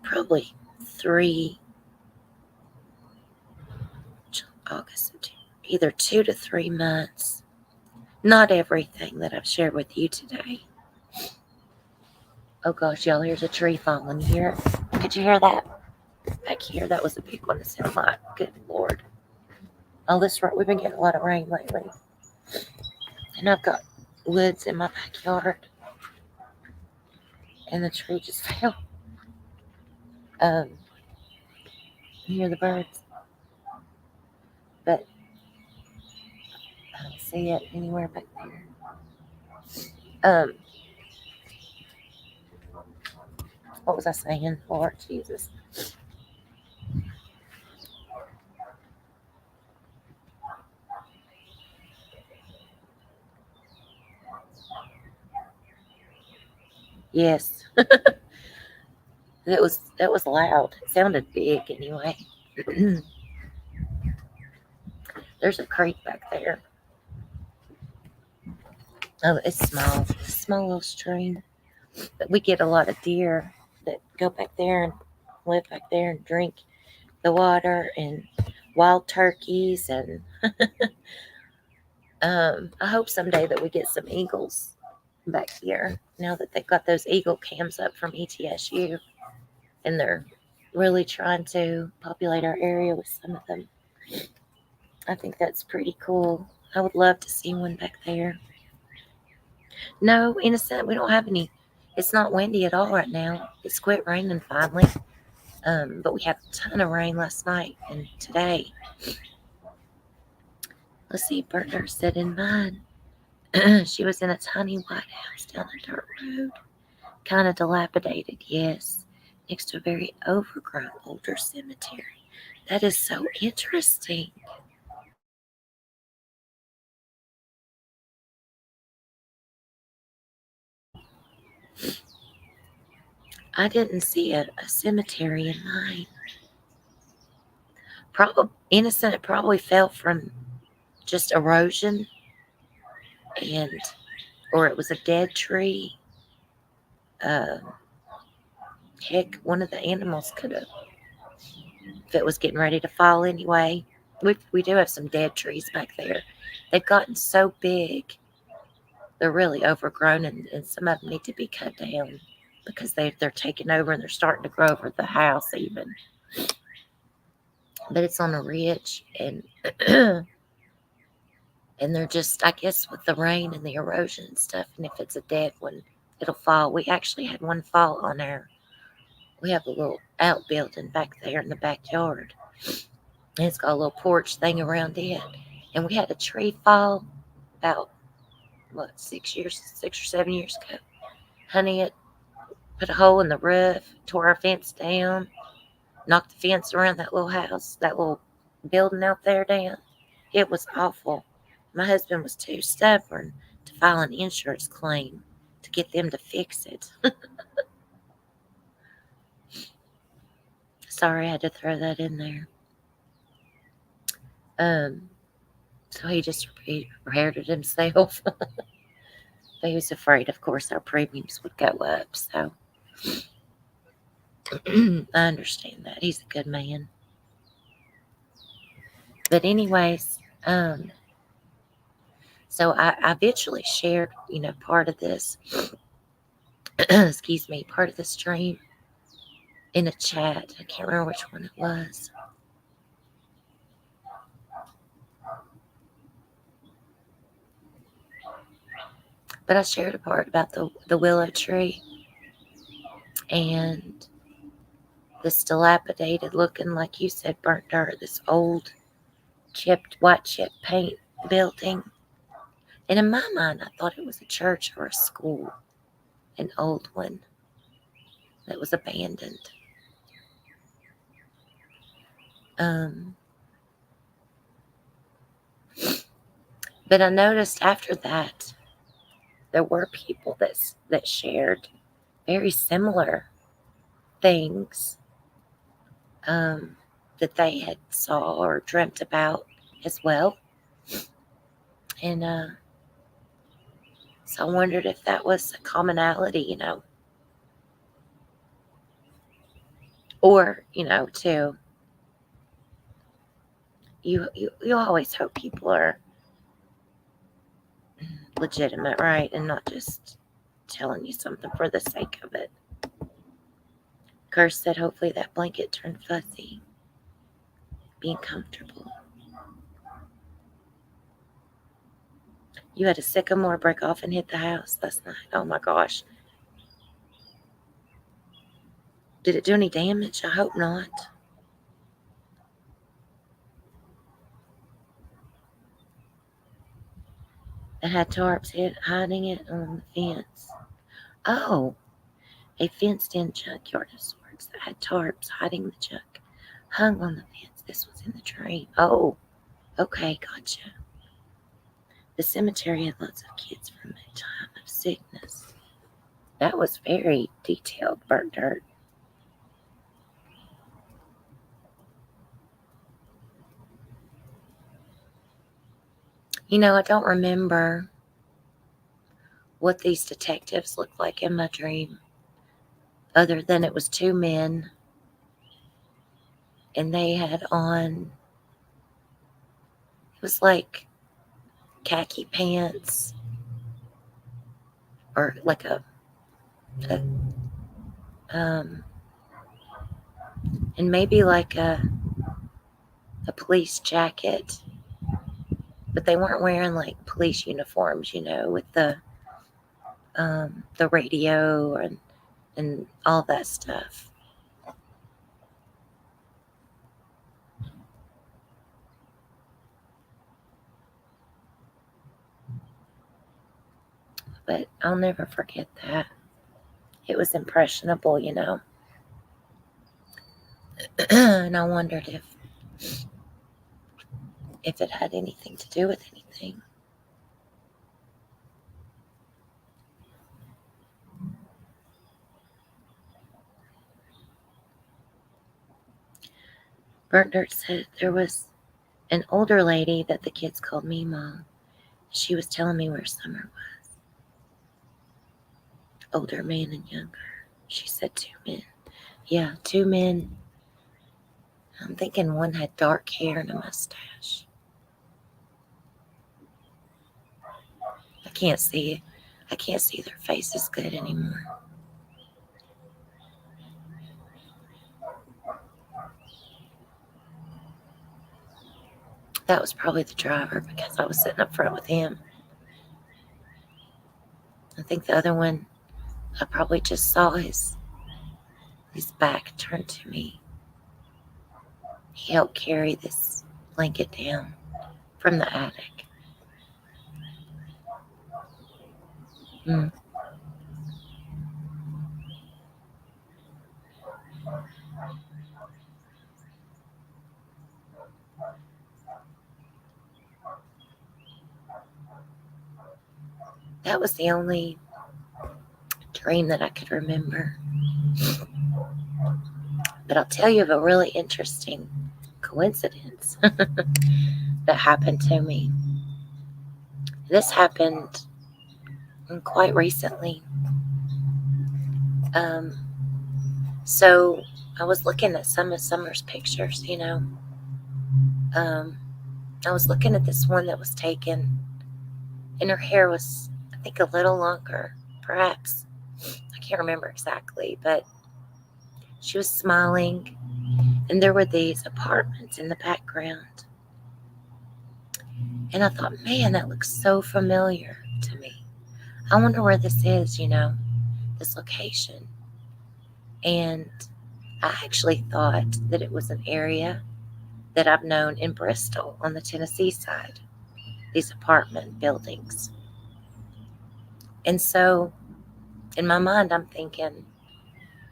S1: probably 3 August, September, either 2 to 3 months. Not everything that I've shared with you today. Oh gosh, y'all, here's a tree falling here. Could you hear that? Back here, that was a big one. It sounded like, good Lord. Oh, we've been getting a lot of rain lately. And I've got woods in my backyard. And the tree just fell. You hear the birds. But I don't see it anywhere back there. What was I saying? Lord Jesus. Yes. That was loud. It sounded big anyway. There's a creek back there. Oh, it's small. It's a small little stream. But we get a lot of deer that go back there and live back there and drink the water, and wild turkeys, and I hope someday that we get some eagles back here now that they've got those eagle cams up from ETSU, and they're really trying to populate our area with some of them. I think that's pretty cool. I would love to see one back there. No, innocent, we don't have any. It's not windy at all right now. It's quit raining finally. But we had a ton of rain last night and today. Let's see, Bertner said in mine. She was in a tiny white house down a dirt road. Kind of dilapidated, yes. Next to a very overgrown older cemetery. That is so interesting. I didn't see a cemetery in mine. Innocent, it probably fell from just erosion, and or it was a dead tree. Uh, Heck, one of the animals could have, if it was getting ready to fall anyway. We do have some dead trees back there. They've gotten so big, they're really overgrown, and some of them need to be cut down because they're taking over and they're starting to grow over the house even. But it's on a ridge, and and they're just, I guess, with the rain and the erosion and stuff, and if it's a dead one, it'll fall. We actually had one fall on we have a little outbuilding back there in the backyard, and it's got a little porch thing around it, and we had a tree fall about, what, 6 or 7 years ago. Honey, it put a hole in the roof, tore our fence down, knocked the fence around that little house, that little building out there down. It was awful. My husband was too stubborn to file an insurance claim to get them to fix it. Sorry, I had to throw that in there. So he just repaired it himself. But he was afraid, of course, our premiums would go up. So I understand that. He's a good man. But anyways, so I eventually shared, part of this, excuse me, part of this dream in a chat. I can't remember which one it was. But I shared a part about the willow tree and this dilapidated looking, like you said, burnt dirt, this old white chipped paint building. And in my mind, I thought it was a church or a school, an old one that was abandoned. But I noticed after that, there were people that shared very similar things that they had saw or dreamt about as well. And so I wondered if that was a commonality, or, too. You always hope people are legitimate, right? And not just telling you something for the sake of it. Curse said hopefully that blanket turned fuzzy. Being comfortable. You had a sycamore break off and hit the house last night. Oh my gosh. Did it do any damage? I hope not. It had tarps hiding it on the fence. Oh, a fenced-in junkyard of sorts that had tarps hiding the junk hung on the fence. This was in the dream. Oh, okay, gotcha. The cemetery had lots of kids from a time of sickness. That was very detailed, burnt dirt. I don't remember what these detectives looked like in my dream, other than it was two men, and they had on, it was like khaki pants, or like a and maybe like a police jacket, but they weren't wearing like police uniforms, with the radio and all that stuff. But I'll never forget that. It was impressionable, and I wondered if it had anything to do with anything. Burnt Dirt said there was an older lady that the kids called me Mom. She was telling me where Summer was. Older man and younger. She said 2 men. Yeah, 2 men. I'm thinking one had dark hair and a mustache. I can't see it. I can't see their faces good anymore. That was probably the driver because I was sitting up front with him. I think the other one, I probably just saw his back turned to me. He helped carry this blanket down from the attic. Mm. That was the only dream that I could remember. But I'll tell you of a really interesting coincidence that happened to me. This happened quite recently. So I was looking at some of Summer's pictures, I was looking at this one that was taken, and her hair was, I think, a little longer, perhaps. I can't remember exactly, but she was smiling, and there were these apartments in the background. And I thought, man, that looks so familiar to me. I wonder where this is, this location. And I actually thought that it was an area that I've known in Bristol on the Tennessee side, these apartment buildings. And so in my mind, I'm thinking,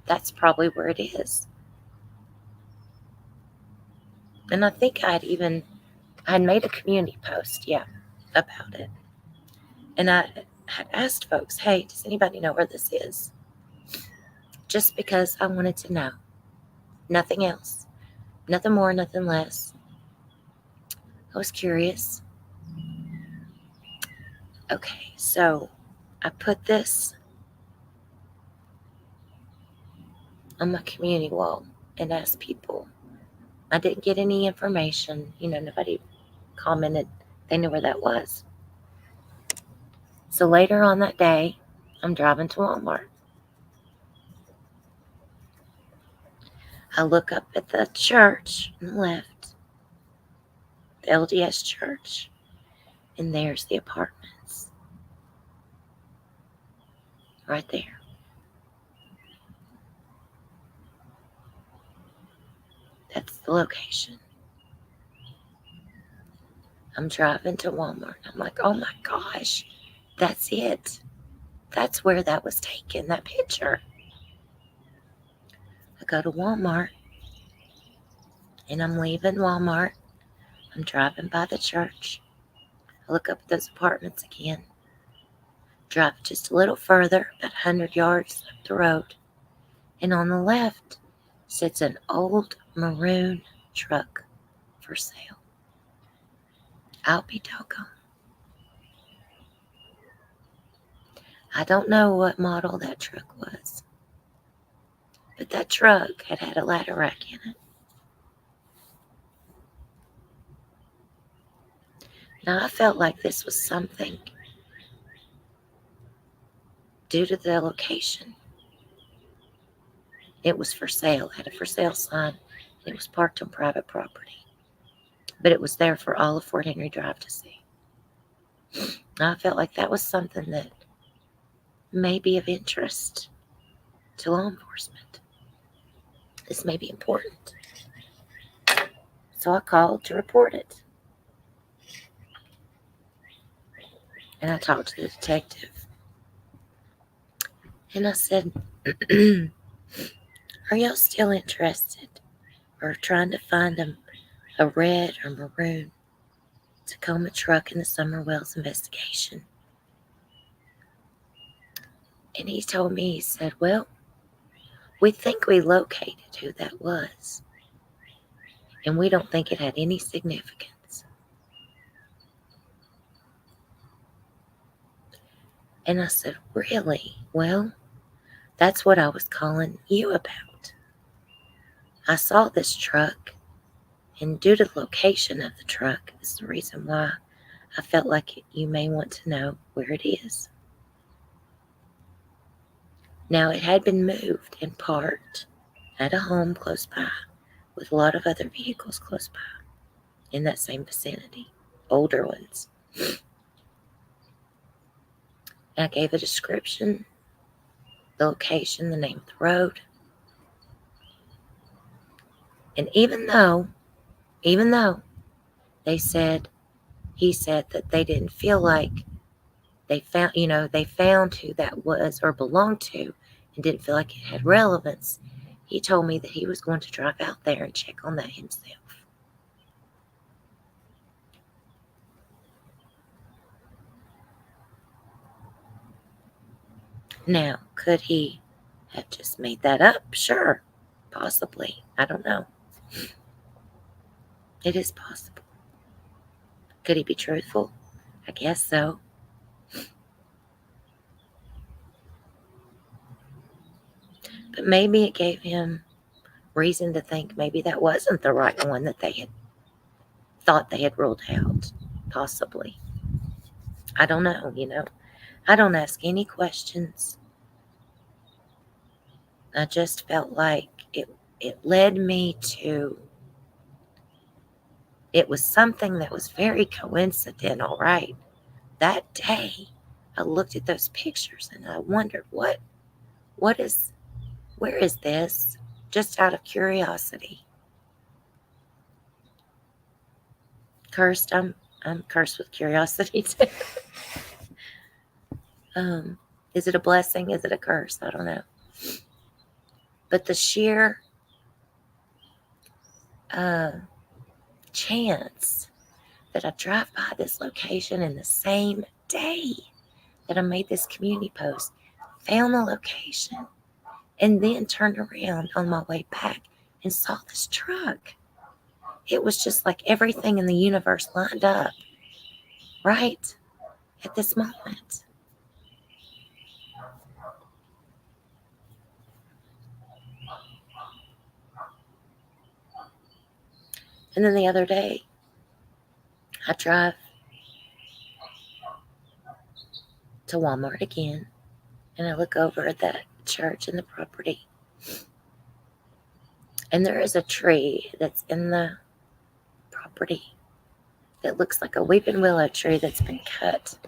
S1: that's probably where it is. And I think I had made a community post, about it. And I had asked folks, hey, does anybody know where this is? Just because I wanted to know. Nothing else. Nothing more, nothing less. I was curious. Okay, so I put this on my community wall and asked people. I didn't get any information. Nobody commented they knew where that was. So later on that day, I'm driving to Walmart. I look up at the church on the left, the LDS church, and there's the apartments. Right there. That's the location. I'm driving to Walmart. I'm like, oh my gosh, that's it. That's where that was taken, that picture. I go to Walmart, and I'm leaving Walmart. I'm driving by the church. I look up at those apartments again. Drive just a little further, about 100 yards up the road. And on the left sits an old maroon truck for sale. I'll be doggone. I don't know what model that truck was, but that truck had a ladder rack in it. Now, I felt like this was something due to the location. It was for sale, had a for sale sign, and it was parked on private property. But it was there for all of Fort Henry Drive to see. Now, I felt like that was something that may be of interest to law enforcement. This may be important. So I called to report it. And I talked to the detective. And I said, are y'all still interested or trying to find a red or maroon Tacoma truck in the Summer Wells investigation? And he told me, he said, well, we think we located who that was. And we don't think it had any significance. And I said, really? Well, that's what I was calling you about. I saw this truck, and due to the location of the truck is the reason why I felt like you may want to know where it is. Now, it had been moved and parked at a home close by with a lot of other vehicles close by in that same vicinity, older ones. I gave a description, the location, the name of the road. And even though he said that they didn't feel like they found who that was or belonged to and didn't feel like it had relevance, he told me that he was going to drive out there and check on that himself. Now, could he have just made that up? Sure, possibly. I don't know. It is possible. Could he be truthful? I guess so. But maybe it gave him reason to think maybe that wasn't the right one that they had thought they had ruled out. Possibly. I don't know. I don't ask any questions. I just felt like it led me to, it was something that was very coincidental, right? That day, I looked at those pictures and I wondered where is this? Just out of curiosity. Cursed, I'm cursed with curiosity too. Is it a blessing? Is it a curse? I don't know. But the sheer chance that I drive by this location in the same day that I made this community post, found the location, and then turned around on my way back and saw this truck. It was just like everything in the universe lined up right at this moment. And then the other day, I drive to Walmart again, and I look over at that church and the property. And there is a tree that's in the property that looks like a weeping willow tree that's been cut.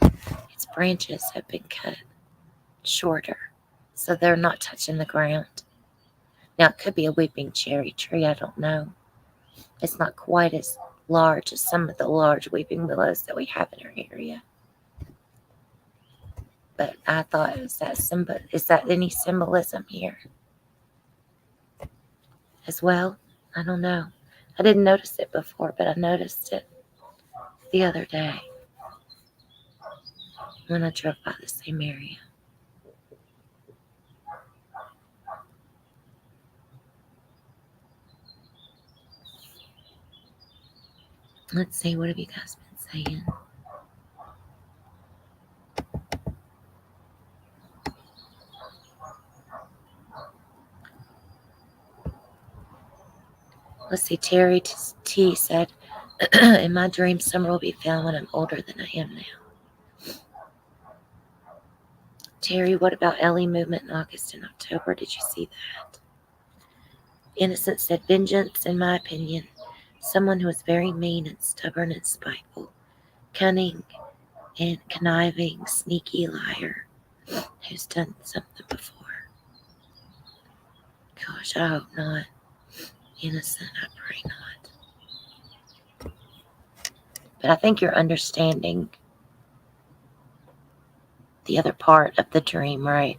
S1: Its branches have been cut shorter, so they're not touching the ground. Now, it could be a weeping cherry tree, I don't know. It's not quite as large as some of the large weeping willows that we have in our area. But I thought, is that any symbolism here as well? I don't know. I didn't notice it before, but I noticed it the other day when I drove by the same area. Let's see, what have you guys been saying? Let's see, Terry T said, in my dream, summer will be found when I'm older than I am now. Terry, what about Ellie movement in August and October? Did you see that? Innocent said, vengeance, in my opinion, someone who is very mean and stubborn and spiteful, cunning and conniving, sneaky liar who's done something before. Gosh, I hope not. Innocent, I pray not. But I think you're understanding the other part of the dream, right?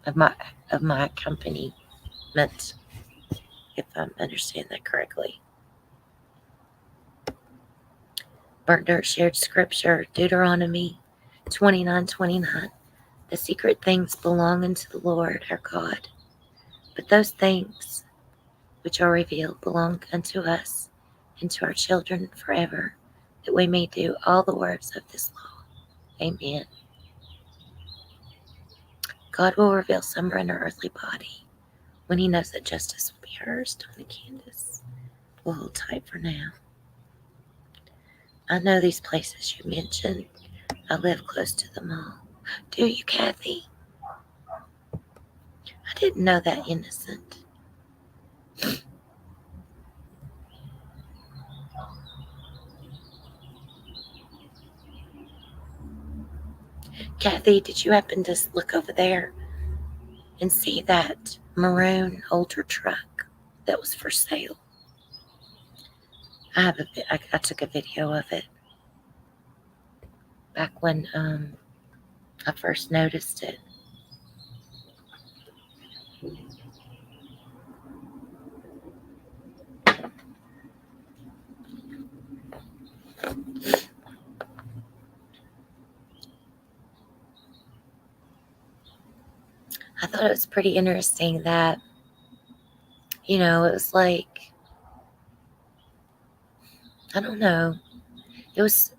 S1: Of my accompaniment, if I'm understanding that correctly. Burnt Dirt shared scripture, Deuteronomy 29:29. The secret things belong unto the Lord our God, but those things which are revealed belong unto us and to our children forever, that we may do all the words of this law. Amen. God will reveal somewhere in her earthly body when he knows that justice will be hers. Tony Candace. We'll hold tight for now. I know these places you mentioned. I live close to them all. Do you, Kathy? I didn't know that, innocent. Kathy, did you happen to look over there and see that maroon older truck that was for sale? I took a video of it back when I first noticed it. I thought it was pretty interesting that, it was like, I don't know, those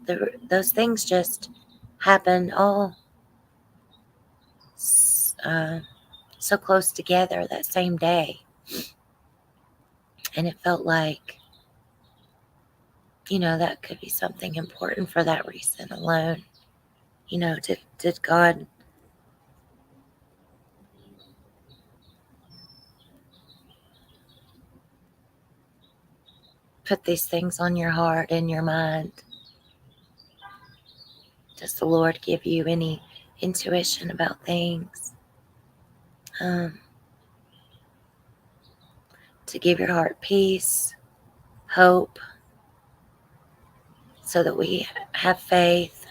S1: things just happened all so close together that same day. And it felt like, that could be something important for that reason alone. Did God put these things on your heart and your mind? Does the Lord give you any intuition about things? To give your heart peace, hope, so that we have faith.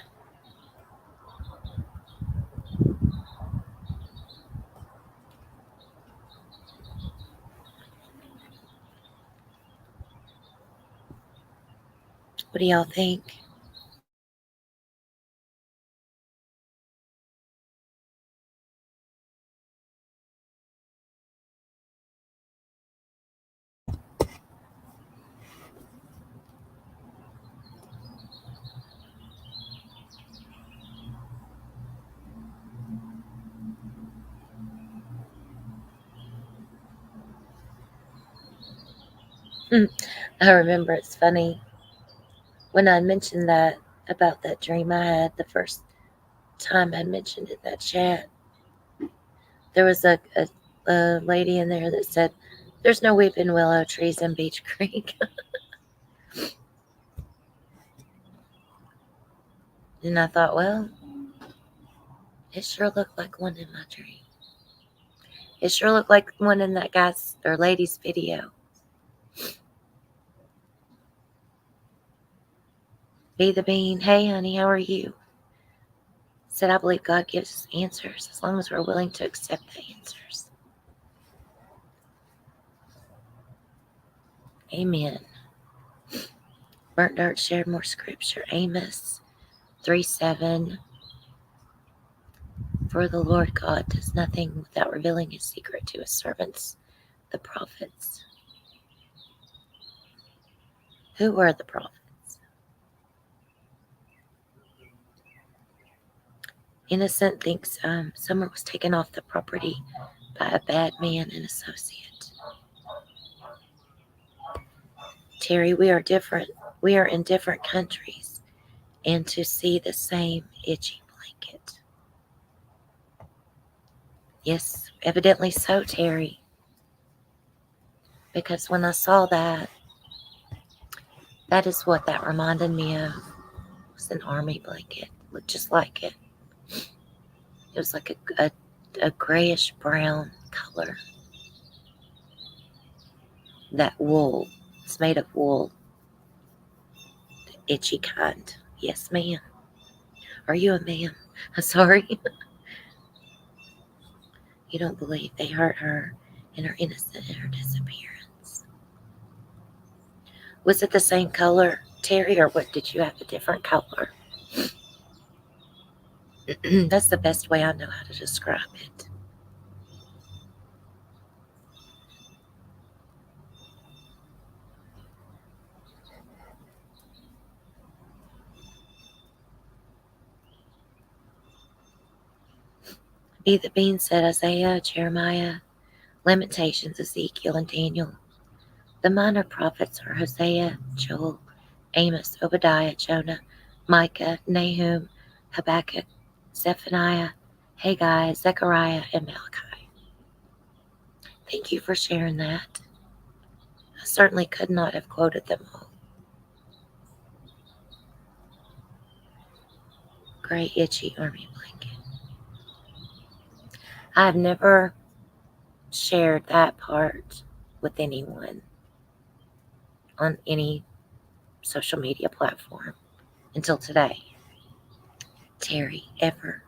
S1: What do y'all think? I remember, it's funny, when I mentioned that about that dream I had the first time I mentioned it in that chat, there was a lady in there that said, "There's no weeping willow trees in Beach Creek." And I thought, well, it sure looked like one in my dream. It sure looked like one in that guy's or lady's video. Be the Bean. Hey, honey, how are you? Said, I believe God gives us answers as long as we're willing to accept the answers. Amen. Burnt Dirt shared more scripture. Amos 3:7. For the Lord God does nothing without revealing his secret to his servants, the prophets. Who were the prophets? Innocent thinks Summer was taken off the property by a bad man and associate. Terry, we are different. We are in different countries, and to see the same itchy blanket. Yes, evidently so, Terry. Because when I saw that, that is what that reminded me of. It was an army blanket. It looked just like it. It was like a grayish brown color. That wool. It's made of wool. The itchy kind. Yes, ma'am. Are you a ma'am? I'm sorry. You don't believe they hurt her and her innocent in her disappearance. Was it the same color, Terry, or what? Did you have a different color? That's the best way I know how to describe it. Be that being said, Isaiah, Jeremiah, Lamentations, Ezekiel, and Daniel. The minor prophets are Hosea, Joel, Amos, Obadiah, Jonah, Micah, Nahum, Habakkuk, Zephaniah, Haggai, Zechariah, and Malachi. Thank you for sharing that. I certainly could not have quoted them all. Gray, itchy army blanket. I have never shared that part with anyone on any social media platform until today. Terry, ever.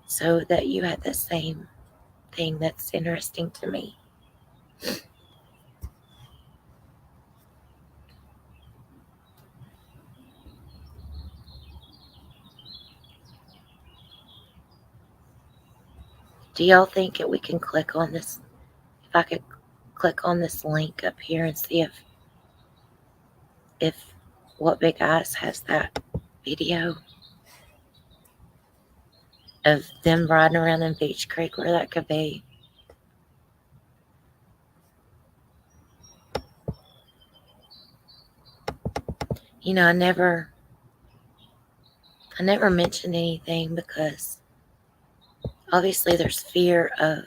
S1: So that you had the same thing, that's interesting to me. Do y'all think we can click on this? If I could click on this link up here and see if What Big Eyes has that video of them riding around in Beach Creek, where that could be. You know, I never mentioned anything because obviously there's fear of,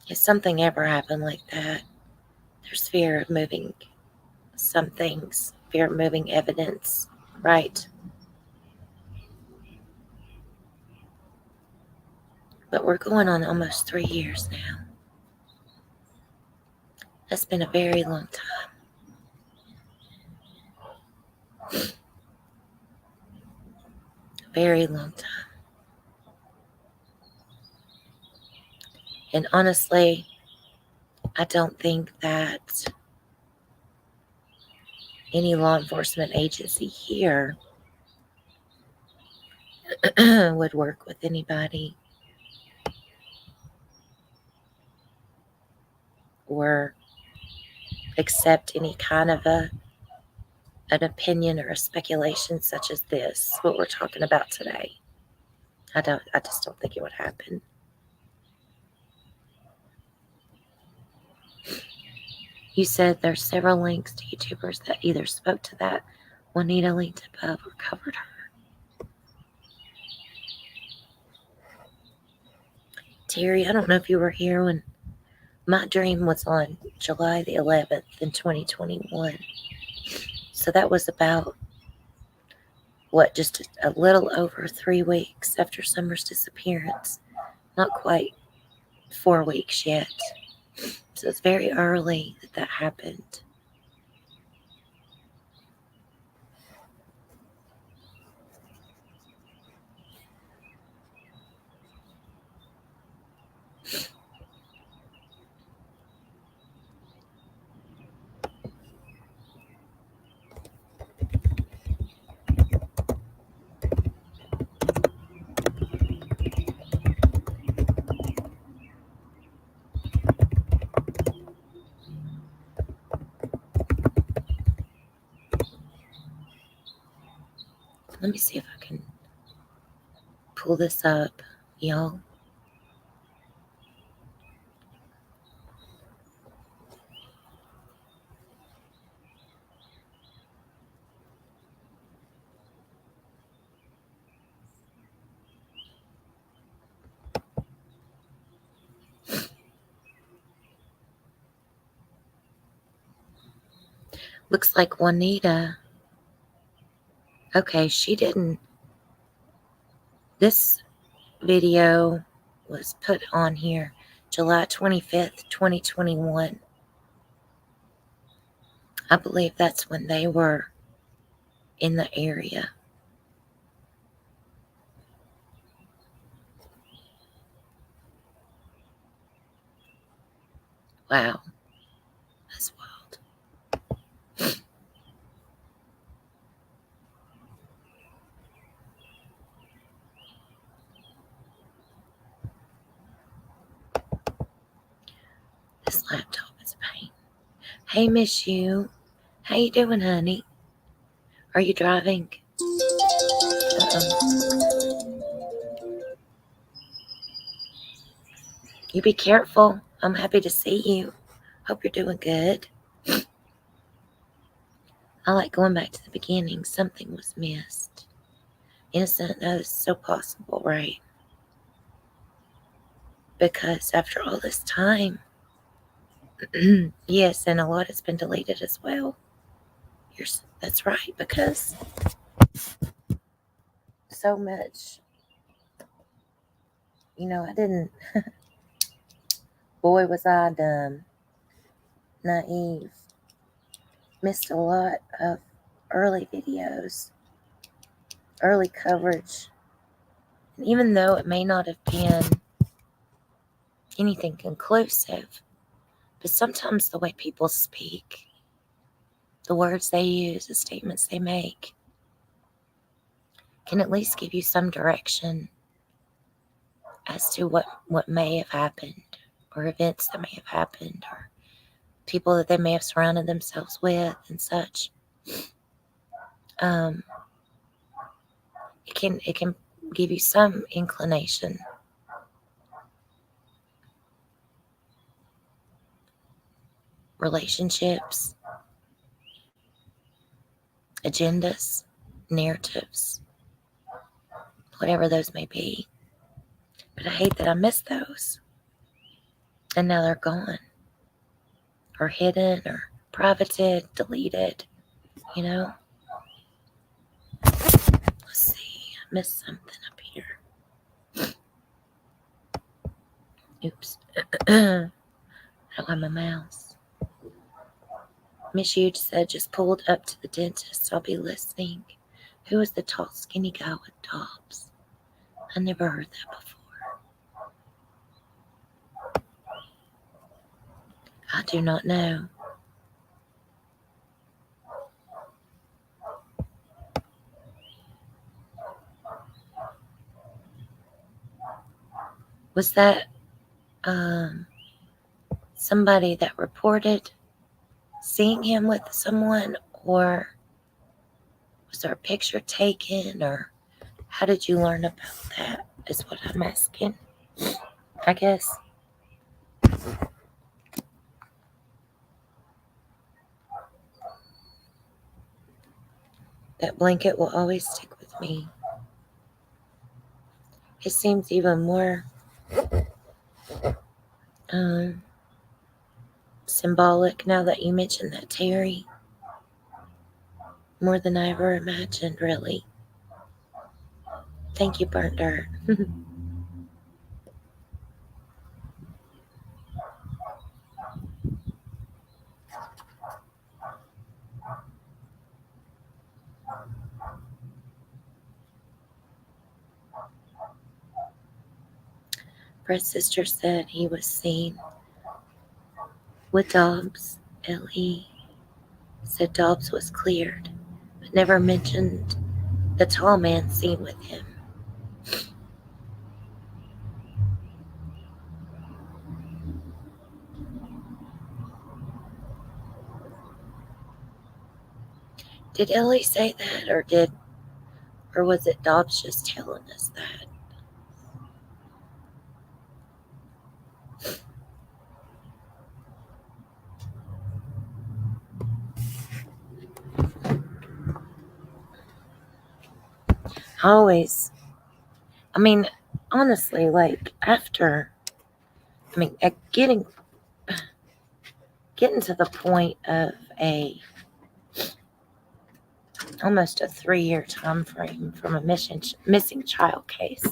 S1: if something ever happened like that, there's fear of moving some things, fear of moving evidence, right? But we're going on almost 3 years now. That's been a very long time. A very long time. And honestly, I don't think that any law enforcement agency here would work with anybody or accept any kind of an opinion or a speculation such as this, what we're talking about today. I just don't think it would happen. You said there's several links to YouTubers that either spoke to that Juanita linked above or covered her. Terry, I don't know if you were here when my dream was on July the 11th in 2021. So that was about, just a little over 3 weeks after Summer's disappearance. Not quite 4 weeks yet. So it's very early that happened. Let me see if I can pull this up, y'all. Looks like Juanita. Okay, she didn't. This video was put on here July 25th, 2021. I believe that's when they were in the area. Wow. That's wild. This laptop is a pain. Hey, Miss You. How you doing, honey? Are you driving? You be careful. I'm happy to see you. Hope you're doing good. I like going back to the beginning. Something was missed. Innocent knows so possible, right? Because after all this time, yes, and a lot has been deleted as well. That's right, because so much, I didn't, boy, was I dumb, naive, missed a lot of early videos, early coverage. And even though it may not have been anything conclusive, but sometimes the way people speak, the words they use, the statements they make, can at least give you some direction as to what may have happened, or events that may have happened, or people that they may have surrounded themselves with and such. It can give you some inclination. Relationships, agendas, narratives, whatever those may be. But I hate that I missed those. And now they're gone, or hidden, or privated, deleted, Let's see, I missed something up here. Oops. I don't have my mouse. Miss Huge said, just pulled up to the dentist. I'll be listening. Who is the tall, skinny guy with Dobbs? I never heard that before. I do not know. Was that somebody that reported seeing him with someone, or was there a picture taken, or how did you learn about that is what I'm asking, I guess. That blanket will always stick with me. It seems even more symbolic now that you mentioned that, Terry. More than I ever imagined, really. Thank you, Burnt Dirt. Brett's sister said he was seen with Dobbs. L.E. said Dobbs was cleared, but never mentioned the tall man seen with him. Did Ellie say that, or was it Dobbs just telling us that? Always. Honestly, like getting to the point of almost a 3-year time frame from a missing child case,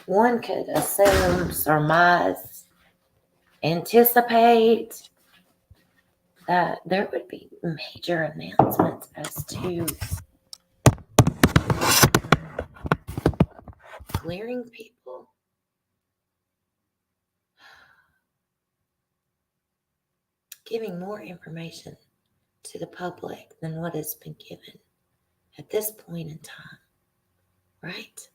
S1: one could assume, surmise, anticipate that there would be major announcements as to clearing people. Giving more information to the public than what has been given at this point in time, right?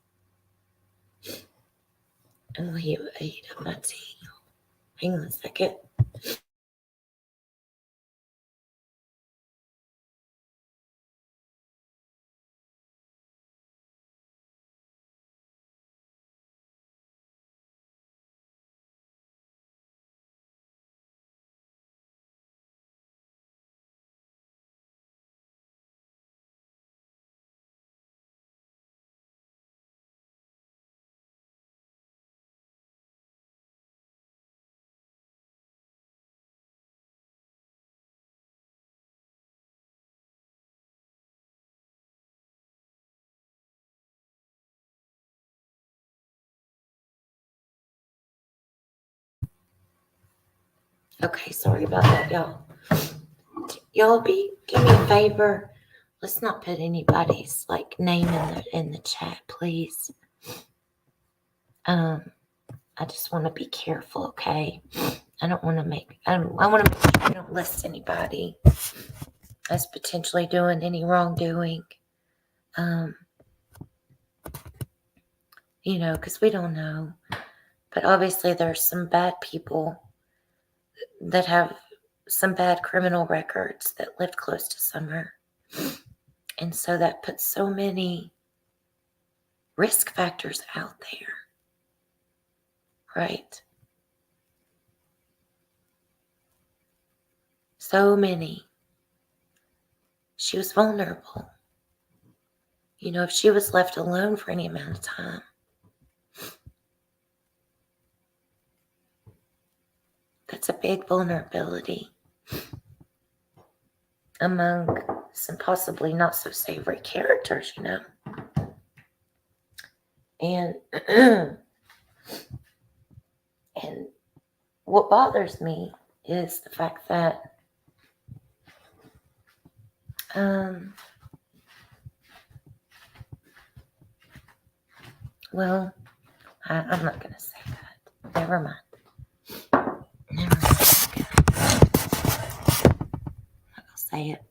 S1: And will you eat up my tea? Hang on a second. Okay, sorry about that, y'all. Y'all give me a favor. Let's not put anybody's like name in the chat, please. I just want to be careful, okay? I don't want to make. I want to make sure I don't list anybody as potentially doing any wrongdoing. Because we don't know. But obviously, there's some bad people that have some bad criminal records that lived close to Summer. And so that puts so many risk factors out there, right? So many. She was vulnerable. If she was left alone for any amount of time, that's a big vulnerability among some possibly not so savory characters, And and what bothers me is the fact that well, I'm not going to say that. Never mind. I'm not going to say it.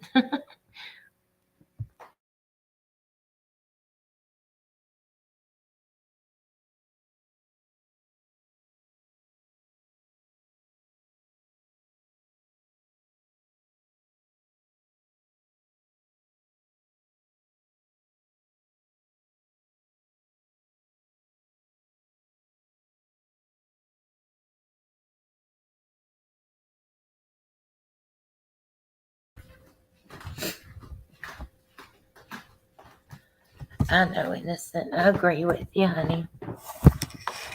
S1: I know, innocent. I agree with you, honey.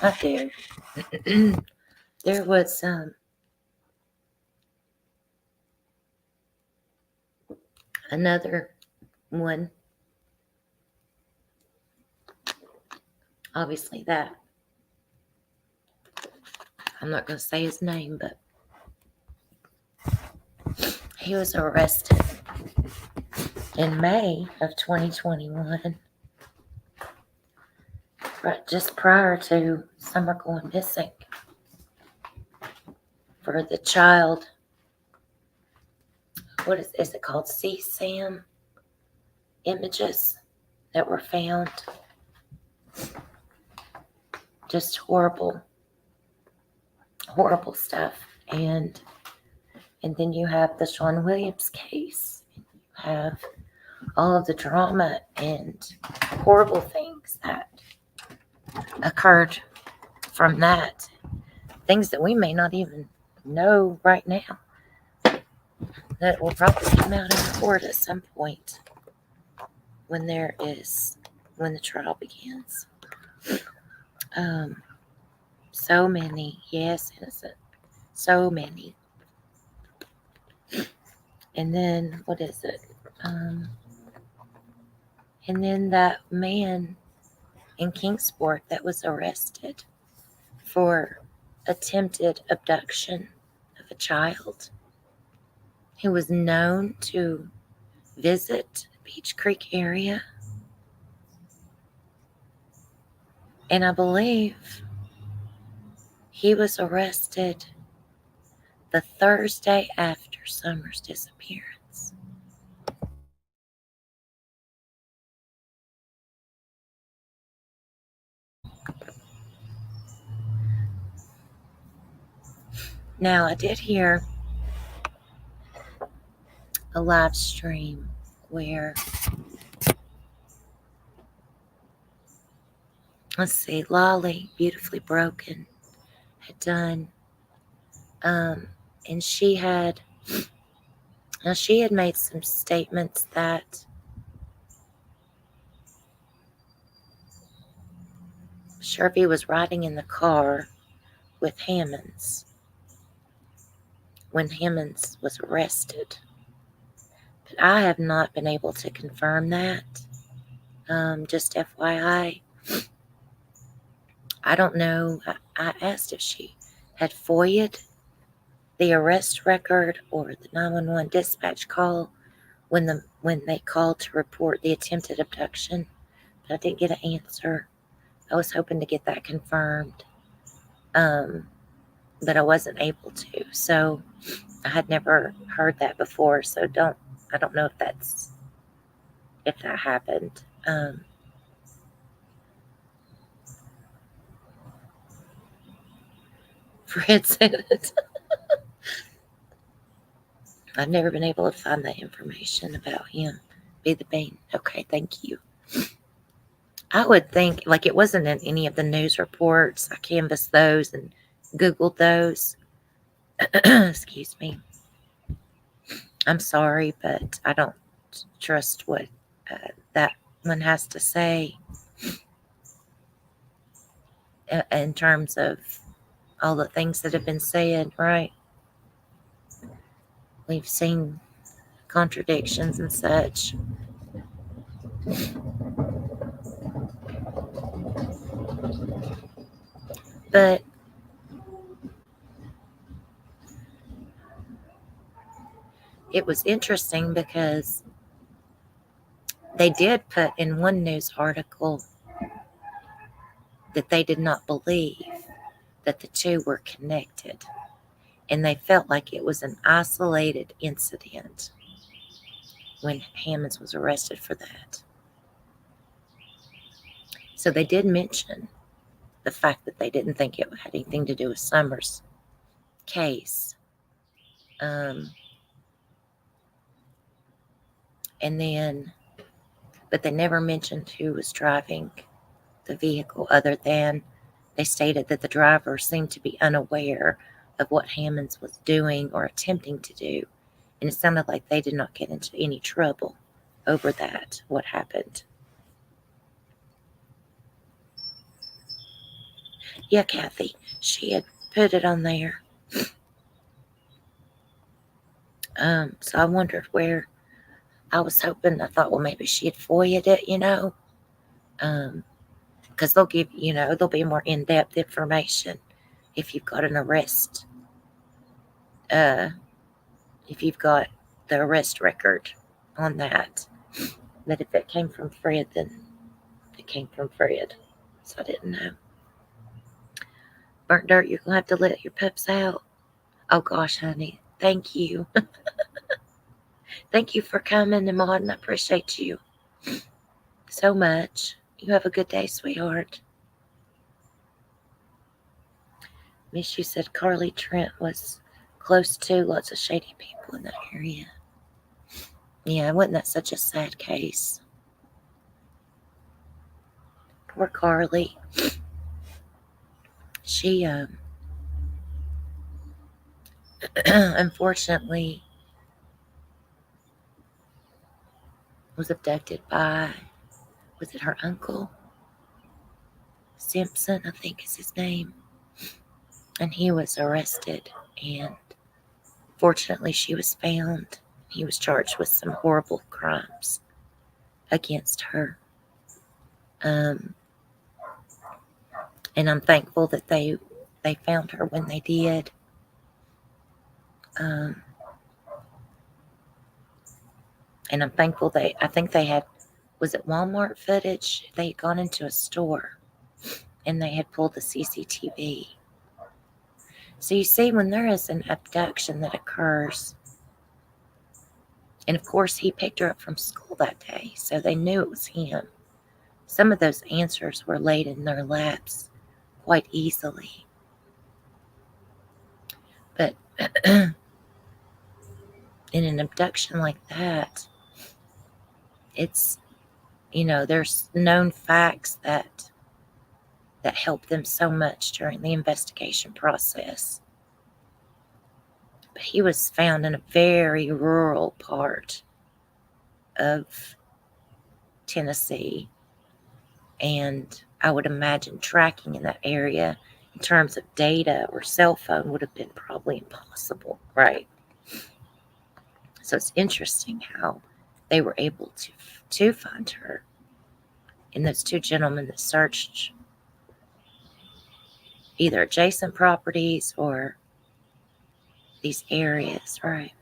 S1: I do. There was another one. Obviously, that I'm not going to say his name, but he was arrested in May of 2021, right just prior to Summer going missing, for the child. What is it called? CSAM images that were found. Just horrible stuff. And then you have the Sean Williams case. You have all of the drama and horrible things that occurred from that. Things that we may not even know right now, that will probably come out in court at some point when the trial begins. So many, yes, innocent. So many. And then, what is it? And then that man in Kingsport that was arrested for attempted abduction of a child, who was known to visit Beach Creek area. And I believe he was arrested the Thursday after Summer's disappearance. Now, I did hear a live stream where, let's see, Lolly, Beautifully Broken, had done, and she had made some statements that Sherby was riding in the car with Hammonds when Hammonds was arrested. But I have not been able to confirm that. Just FYI, I don't know. I asked if she had FOIA'd the arrest record or the 911 dispatch call when they called to report the attempted abduction, but I didn't get an answer. I was hoping to get that confirmed, but I wasn't able to. So I had never heard that before. So I don't know if that happened. Fred said it. I've never been able to find that information about him. Be the Bean. Okay, thank you. I would think, like, it wasn't in any of the news reports. I canvassed those and Googled those. Excuse me. I'm sorry, but I don't trust what that one has to say in terms of all the things that have been said, right? We've seen contradictions and such. But it was interesting because they did put in one news article that they did not believe that the two were connected. And they felt like it was an isolated incident when Hammonds was arrested for that. So they did mention the fact that they didn't think it had anything to do with Summers' case. But they never mentioned who was driving the vehicle, other than they stated that the driver seemed to be unaware of what Hammonds was doing or attempting to do. And it sounded like they did not get into any trouble over that, what happened. Yeah, Kathy, she had put it on there. So I wondered where. I was hoping, I thought, well, maybe she had FOIA'd it, because they'll give, there'll be more in-depth information if you've got an arrest, if you've got the arrest record on that. But if it came from Fred, then it came from Fred. So I didn't know. Burnt Dirt, you're going to have to let your pups out. Oh, gosh, honey. Thank you. Thank you for coming, Amon. I appreciate you so much. You have a good day, sweetheart. Miss, you said Carly Trent was close to lots of shady people in that area. Yeah, wasn't that such a sad case? Poor Carly. She, unfortunately, was abducted by, was it her uncle? Simpson, I think is his name. And he was arrested, and fortunately she was found. He was charged with some horrible crimes against her. And I'm thankful that they found her when they did. And I'm thankful I think they had, was it Walmart footage? They had gone into a store and they had pulled the CCTV. So you see, when there is an abduction that occurs, and of course he picked her up from school that day, so they knew it was him. Some of those answers were laid in their laps quite easily. But in an abduction like that, it's, there's known facts that help them so much during the investigation process. But he was found in a very rural part of Tennessee, and I would imagine tracking in that area in terms of data or cell phone would have been probably impossible, right? So it's interesting how they were able to find her. And those two gentlemen that searched either adjacent properties or these areas, right?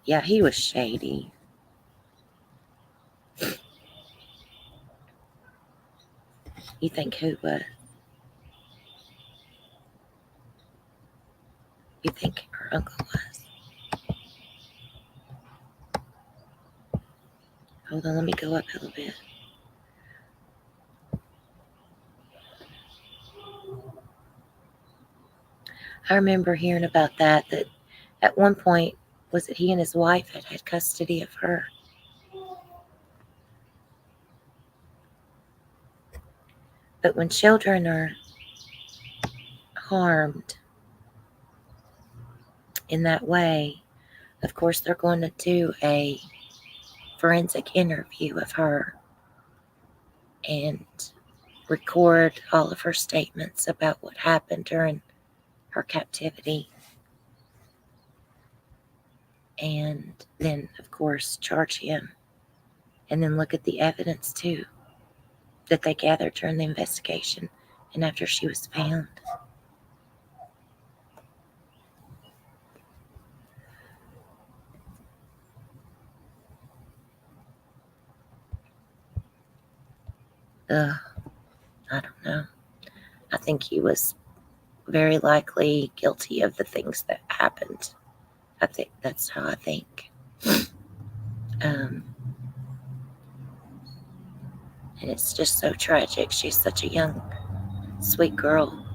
S1: Yeah, he was shady. You think who was? You think her uncle was? Hold on, let me go up a little bit. I remember hearing about that at one point, was it he and his wife had custody of her? But when children are harmed in that way, of course, they're going to do a forensic interview of her and record all of her statements about what happened during her captivity. And then, of course, charge him. And then look at the evidence, too, that they gathered during the investigation and after she was found. I don't know. I think he was very likely guilty of the things that happened. I think that's how I think. And it's just so tragic. She's such a young, sweet girl.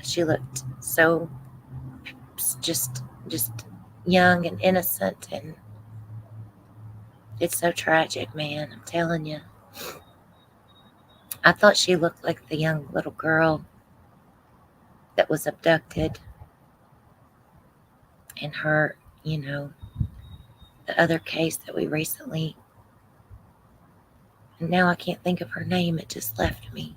S1: She looked so just young and innocent, and it's so tragic, man. I'm telling you. I thought she looked like the young little girl that was abducted in her, the other case that we recently. And now I can't think of her name. It just left me.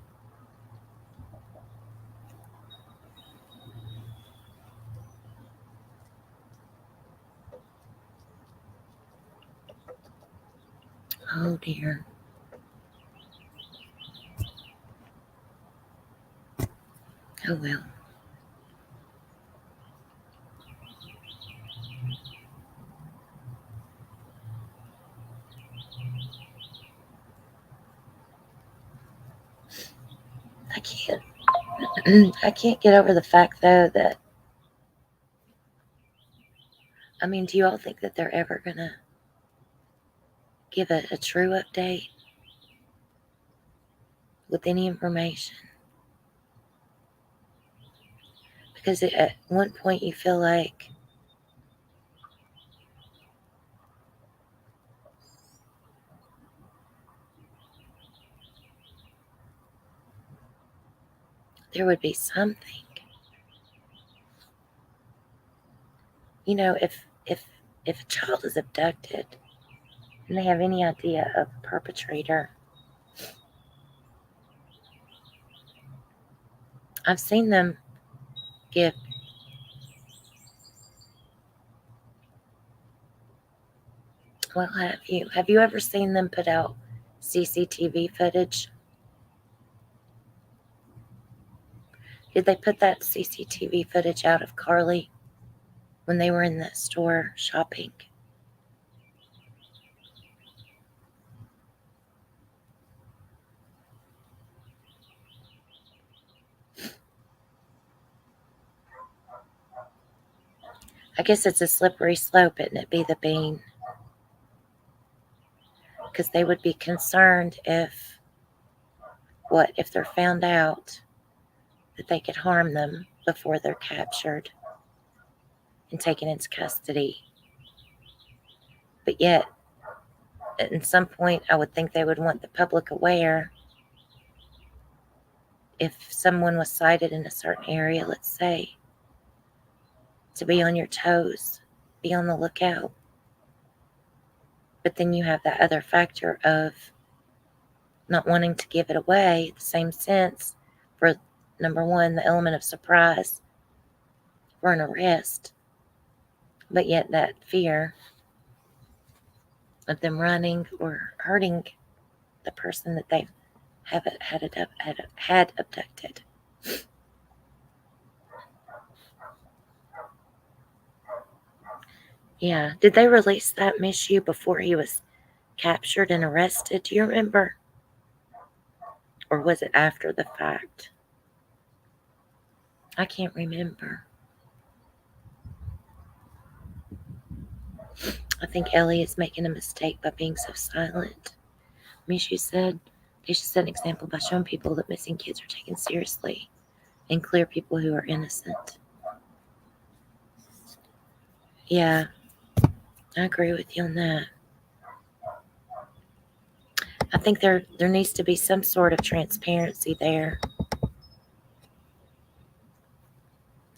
S1: Oh dear. Oh well. I can't. I can't get over the fact though that. I mean, do you all think that they're ever gonna give a true update with any information? Because at one point you feel like there would be something. If a child is abducted and they have any idea of a perpetrator, I've seen them give. Well, have you ever seen them put out CCTV footage? Did they put that CCTV footage out of Carly when they were in that store shopping? I guess it's a slippery slope, isn't it? Be the bean. Because they would be concerned if they're found out that they could harm them before they're captured and taken into custody. But yet, at some point, I would think they would want the public aware if someone was sighted in a certain area, let's say, to be on your toes, be on the lookout. But then you have that other factor of not wanting to give it away, the same sense for, number one, the element of surprise for an arrest, but yet that fear of them running or hurting the person that they had abducted. Yeah. Did they release that Miss You before he was captured and arrested? Do you remember? Or was it after the fact? I can't remember. I think Ellie is making a mistake by being so silent. Miss You said they should set an example by showing people that missing kids are taken seriously and clear people who are innocent. Yeah, I agree with you on that. I think there needs to be some sort of transparency there.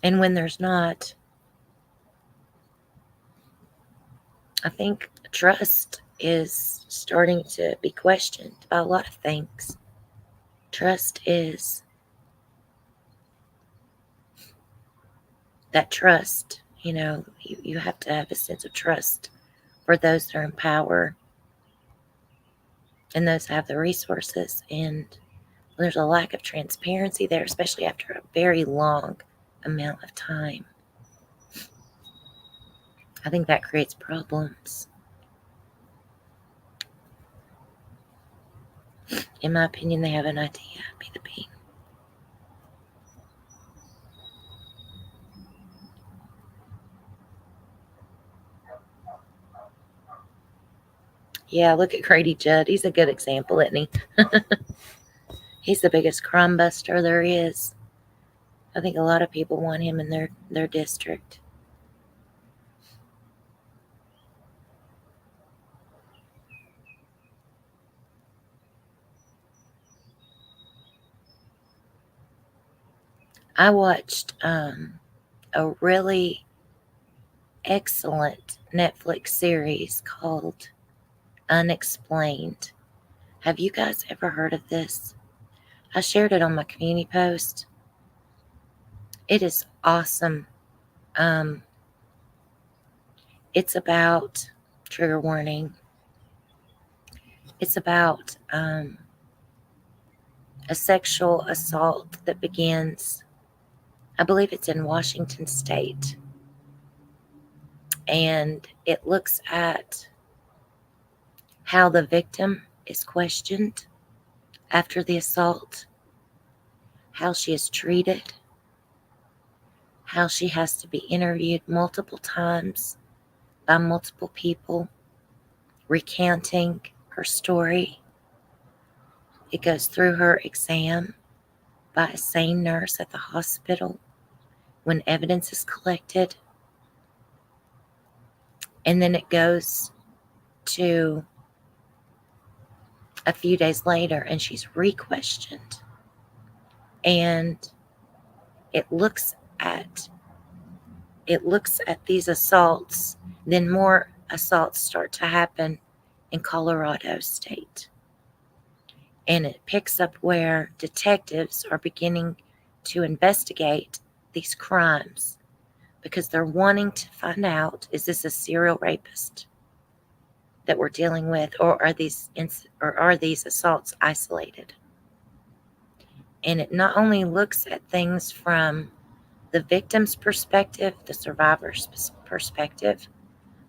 S1: And when there's not, I think trust is starting to be questioned by a lot of things. Trust is that trust, you have to have a sense of trust for those that are in power and those that have the resources. And there's a lack of transparency there, especially after a very long amount of time. I think that creates problems. In my opinion, they have an idea. Be the bean. Yeah, look at Grady Judd. He's a good example, isn't he? He's the biggest crime buster there is. I think a lot of people want him in their district. I watched a really excellent Netflix series called Unexplained. Have you guys ever heard of this? I shared it on my community post. It is awesome. Um, it's about, trigger warning, it's about a sexual assault that begins, I believe it's in Washington State. And it looks at how the victim is questioned after the assault, how she is treated, how she has to be interviewed multiple times by multiple people, recanting her story. It goes through her exam by a sane nurse at the hospital when evidence is collected. And then it goes to a few days later and she's re-questioned. And it looks at these assaults, then more assaults start to happen in Colorado State. And it picks up where detectives are beginning to investigate these crimes because they're wanting to find out, is this a serial rapist that we're dealing with, or are these assaults isolated? And it not only looks at things from the victim's perspective, the survivor's perspective,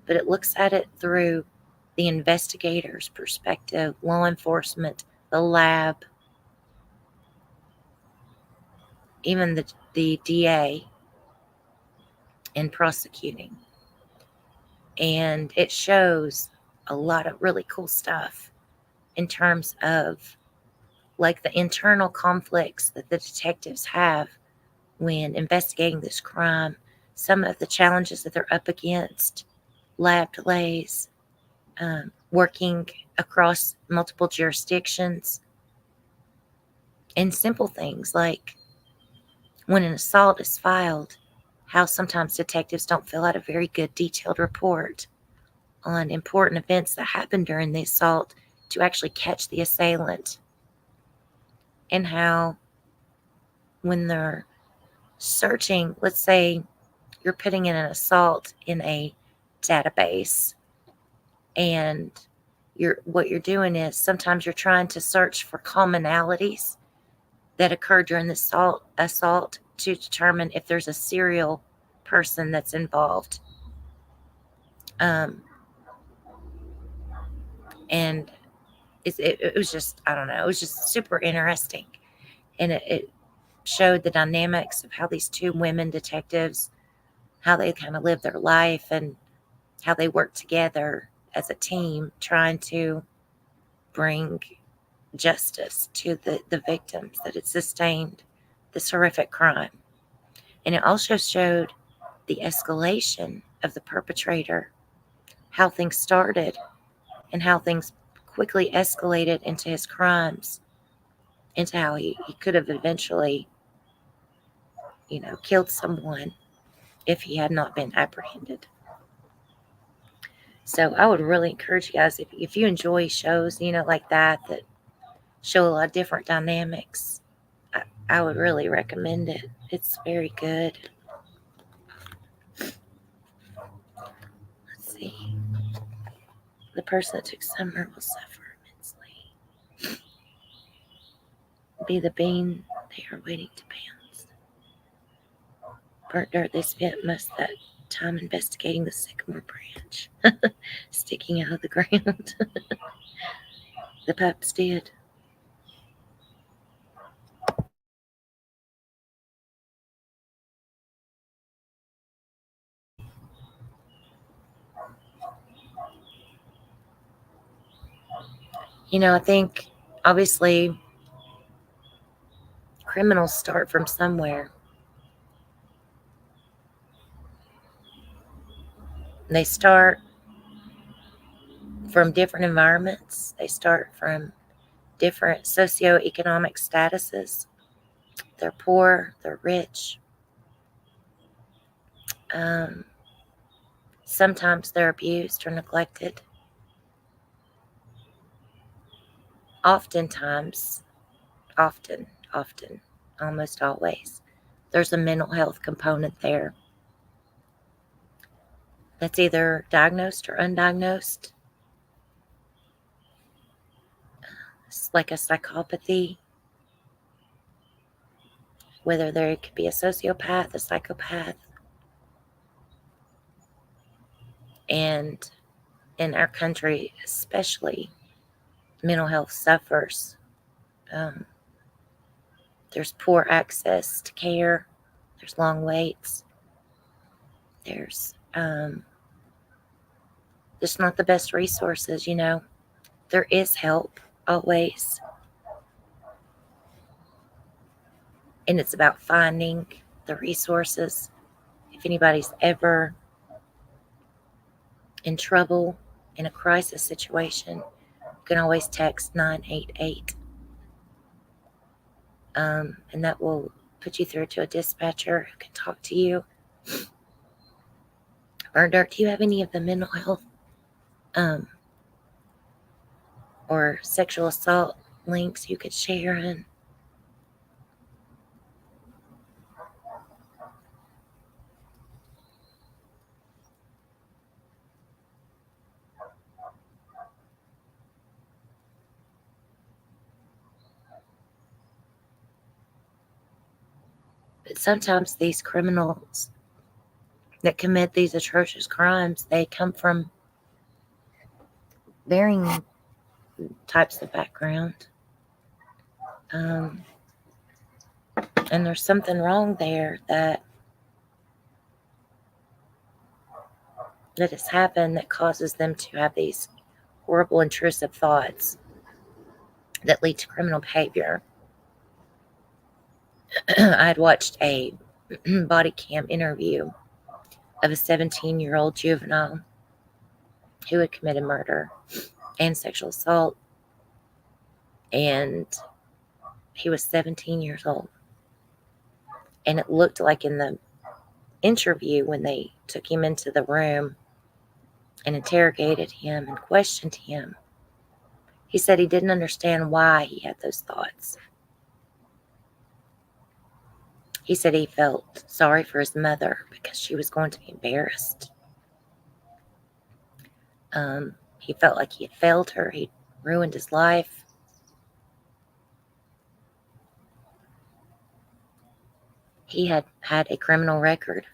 S1: but it looks at it through the investigator's perspective, law enforcement, the lab, even the DA in prosecuting. And it shows a lot of really cool stuff in terms of like the internal conflicts that the detectives have when investigating this crime, some of the challenges that they're up against, lab delays, working across multiple jurisdictions, and simple things like when an assault is filed, how sometimes detectives don't fill out a very good detailed report on important events that happened during the assault to actually catch the assailant, and how when they're searching, let's say you're putting in an assault in a database And what you're doing is sometimes you're trying to search for commonalities that occurred during the assault to determine if there's a serial person that's involved. And it was just, I don't know, it was just super interesting. And it showed the dynamics of how these two women detectives, how they kind of live their life and how they work together as a team trying to bring justice to the victims that had sustained this horrific crime. And it also showed the escalation of the perpetrator, how things started and how things quickly escalated into his crimes, into how he could have eventually, killed someone if he had not been apprehended. So I would really encourage you guys, if you enjoy shows, like that show a lot of different dynamics, I would really recommend it. It's very good. Let's see. The person that took summer will suffer immensely. Be the bean they are waiting to pounce. Burnt dirt they spent most of that time investigating the sycamore branch sticking out of the ground. The pups did. I think obviously criminals start from somewhere. They start from different environments. They start from different socioeconomic statuses. They're poor, they're rich. Sometimes they're abused or neglected. Oftentimes, often, almost always, there's a mental health component there that's either diagnosed or undiagnosed. It's like a psychopathy, whether there could be a sociopath, a psychopath. And in our country, especially, mental health suffers. There's poor access to care. There's long waits. There's just not the best resources, There is help always. And it's about finding the resources. If anybody's ever in trouble in a crisis situation, you can always text 988. And that will put you through to a dispatcher who can talk to you. Bernard, do you have any of the mental health or sexual assault links you could share in? But sometimes these criminals that commit these atrocious crimes, they come from varying types of background. And there's something wrong there that has happened that causes them to have these horrible, intrusive thoughts that lead to criminal behavior. I had watched a body cam interview of a 17-year-old juvenile who had committed murder and sexual assault, and he was 17 years old. And it looked like in the interview, when they took him into the room and interrogated him and questioned him, he said he didn't understand why he had those thoughts. He said he felt sorry for his mother because she was going to be embarrassed. He felt like he had failed her. He'd ruined his life. He had had a criminal record.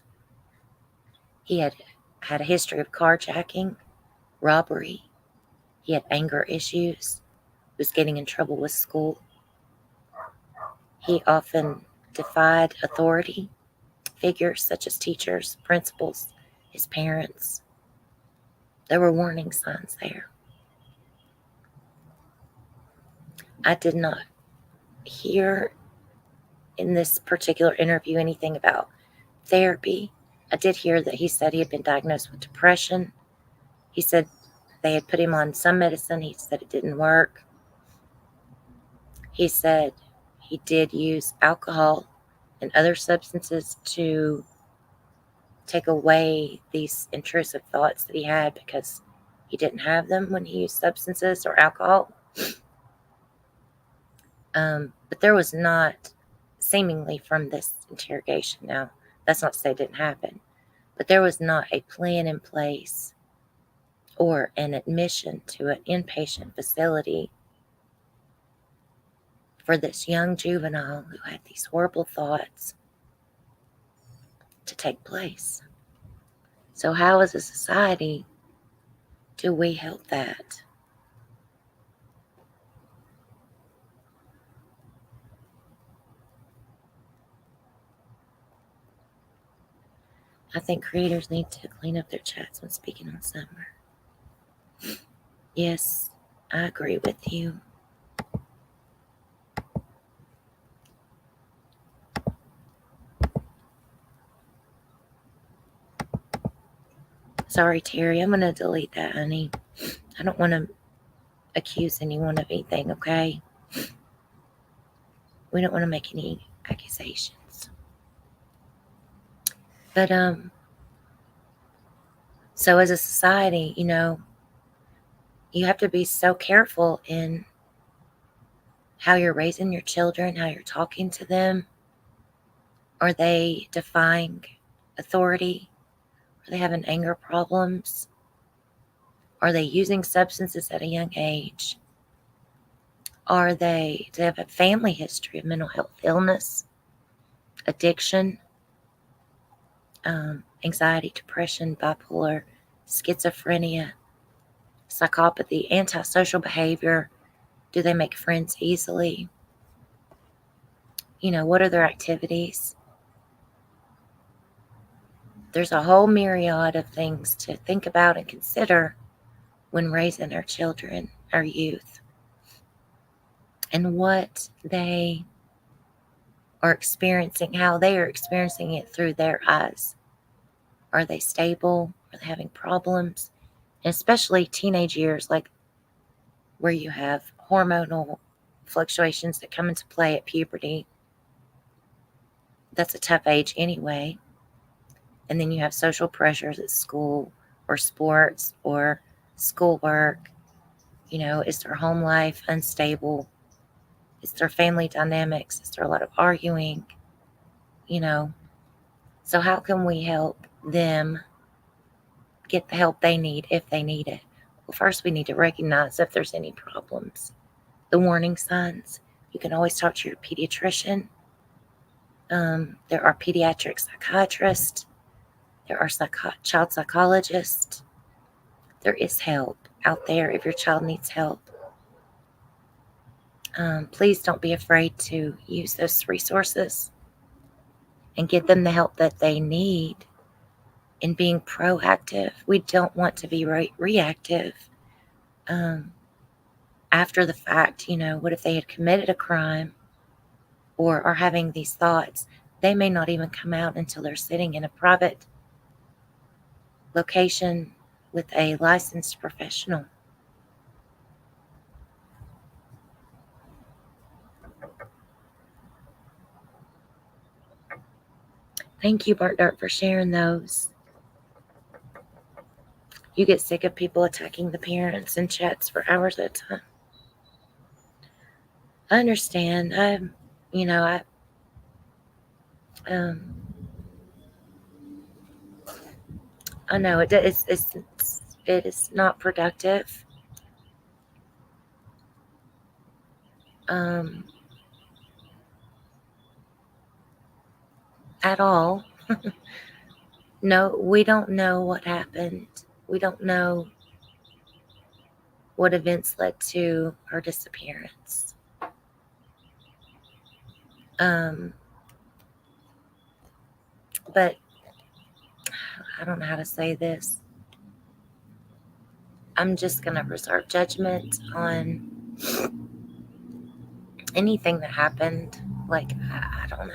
S1: He had had a history of carjacking, robbery. He had anger issues. Was getting in trouble with school. He often defied authority figures such as teachers, principals, his parents. There were warning signs there. I did not hear in this particular interview anything about therapy. I did hear that he said he had been diagnosed with depression. He said they had put him on some medicine. He said it didn't work. He said he did use alcohol and other substances to take away these intrusive thoughts that he had because he didn't have them when he used substances or alcohol. But there was not, seemingly from this interrogation, now that's not to say it didn't happen, but there was not a plan in place or an admission to an inpatient facility for this young juvenile who had these horrible thoughts to take place. So how as a society do we help that? I think creators need to clean up their chats when speaking on Summer. Yes, I agree with you. Sorry, Terry, I'm going to delete that, honey. I don't want to accuse anyone of anything, okay? We don't want to make any accusations. But, so as a society, you have to be so careful in how you're raising your children, how you're talking to them. Are they defying authority? Are they having anger problems? Are they using substances at a young age? Do they have a family history of mental health illness, addiction, anxiety, depression, bipolar, schizophrenia, psychopathy, antisocial behavior? Do they make friends easily? What are their activities? There's a whole myriad of things to think about and consider when raising our children, our youth, and what they are experiencing, how they are experiencing it through their eyes. Are they stable? Are they having problems? And especially teenage years, like where you have hormonal fluctuations that come into play at puberty. That's a tough age anyway. And then you have social pressures at school or sports or schoolwork. Is their home life unstable? Is there family dynamics? Is there a lot of arguing? So how can we help them get the help they need if they need it? Well, first we need to recognize if there's any problems. The warning signs. You can always talk to your pediatrician. There are pediatric psychiatrists. There are child psychologists. There is help out there if your child needs help. Please don't be afraid to use those resources and give them the help that they need in being proactive. We don't want to be reactive after the fact. What if they had committed a crime or are having these thoughts? They may not even come out until they're sitting in a private location with a licensed professional. Thank you, Bart Dart, for sharing those. You get sick of people attacking the parents in chats for hours at a time. I understand. I know it's It is not productive. At all. No, we don't know what happened. We don't know what events led to her disappearance. But I don't know how to say this. I'm just going to reserve judgment on anything that happened. Like, I don't know.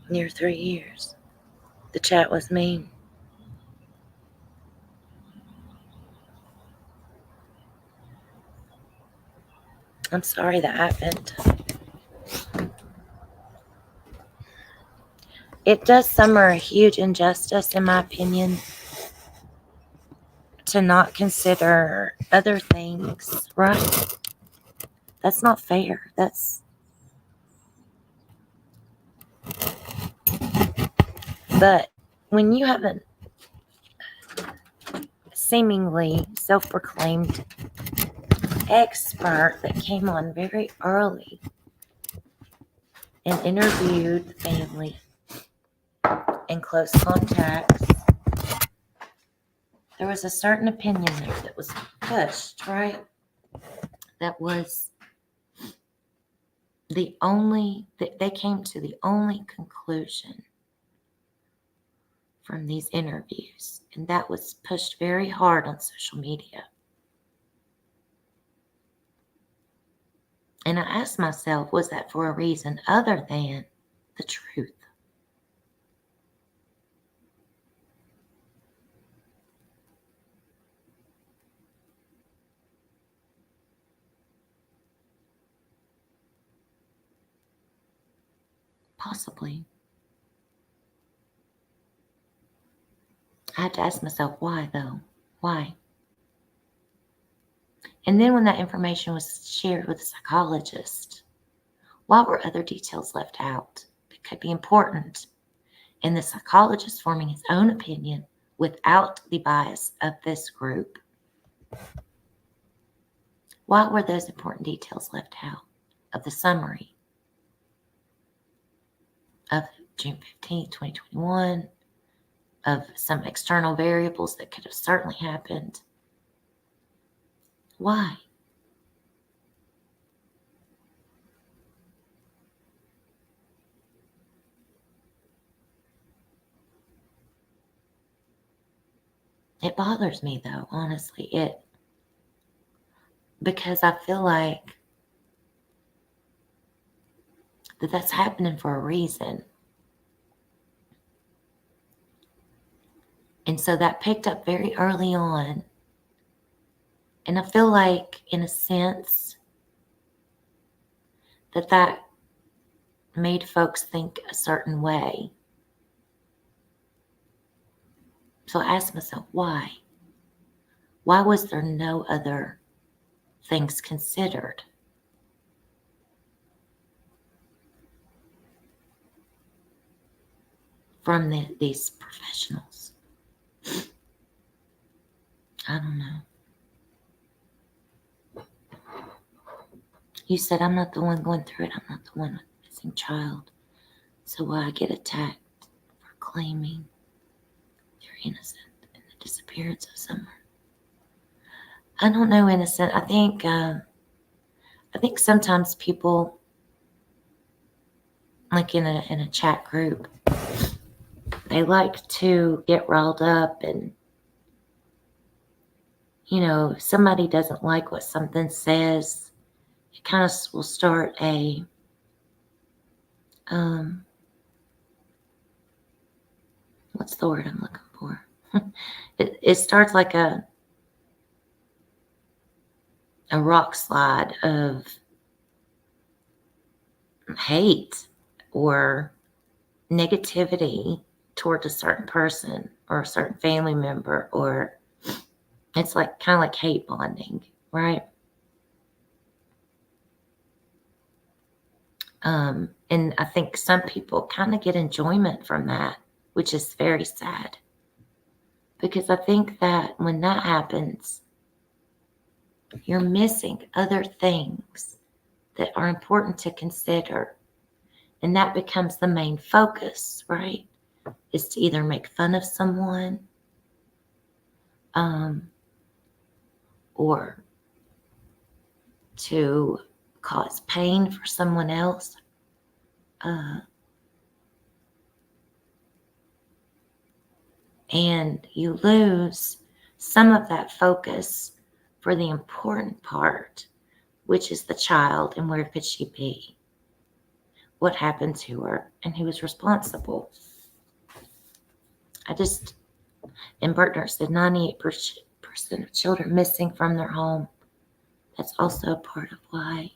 S1: Near 3 years. The chat was mean. I'm sorry that happened. It does Summer a huge injustice, in my opinion, to not consider other things, right? That's not fair. But when you have a seemingly self-proclaimed expert that came on very early and interviewed the family and close contacts, there was a certain opinion there that was pushed, right? That was they came to the only conclusion from these interviews, and that was pushed very hard on social media. And I asked myself, was that for a reason other than the truth? Possibly. I had to ask myself, why though? Why? And then when that information was shared with a psychologist, why were other details left out that could be important? And the psychologist forming his own opinion without the bias of this group. Why were those important details left out of the summary of June 15th, 2021, of some external variables that could have certainly happened? Why? It bothers me though, honestly, because I feel like that's happening for a reason. And so that picked up very early on. And I feel like, in a sense, that made folks think a certain way. So I asked myself, why? Why was there no other things considered? From these professionals? I don't know. You said I'm not the one going through it. I'm not the one with a missing child. So why I get attacked for claiming they're innocent in the disappearance of Summer? I don't know, innocent. I think sometimes people, like in a chat group, they like to get riled up, and if somebody doesn't like what something says, it kind of will start a what's the word I'm looking for? It starts like a rock slide of hate or negativity toward a certain person or a certain family member, or it's like kind of like hate bonding, right? And I think some people kind of get enjoyment from that, which is very sad. Because I think that when that happens, you're missing other things that are important to consider. And that becomes the main focus, right? Is to either make fun of someone or to cause pain for someone else. And you lose some of that focus for the important part, which is the child and where could she be? What happened to her and who was responsible? And Bertner said 98% of children missing from their home. That's also a part of why.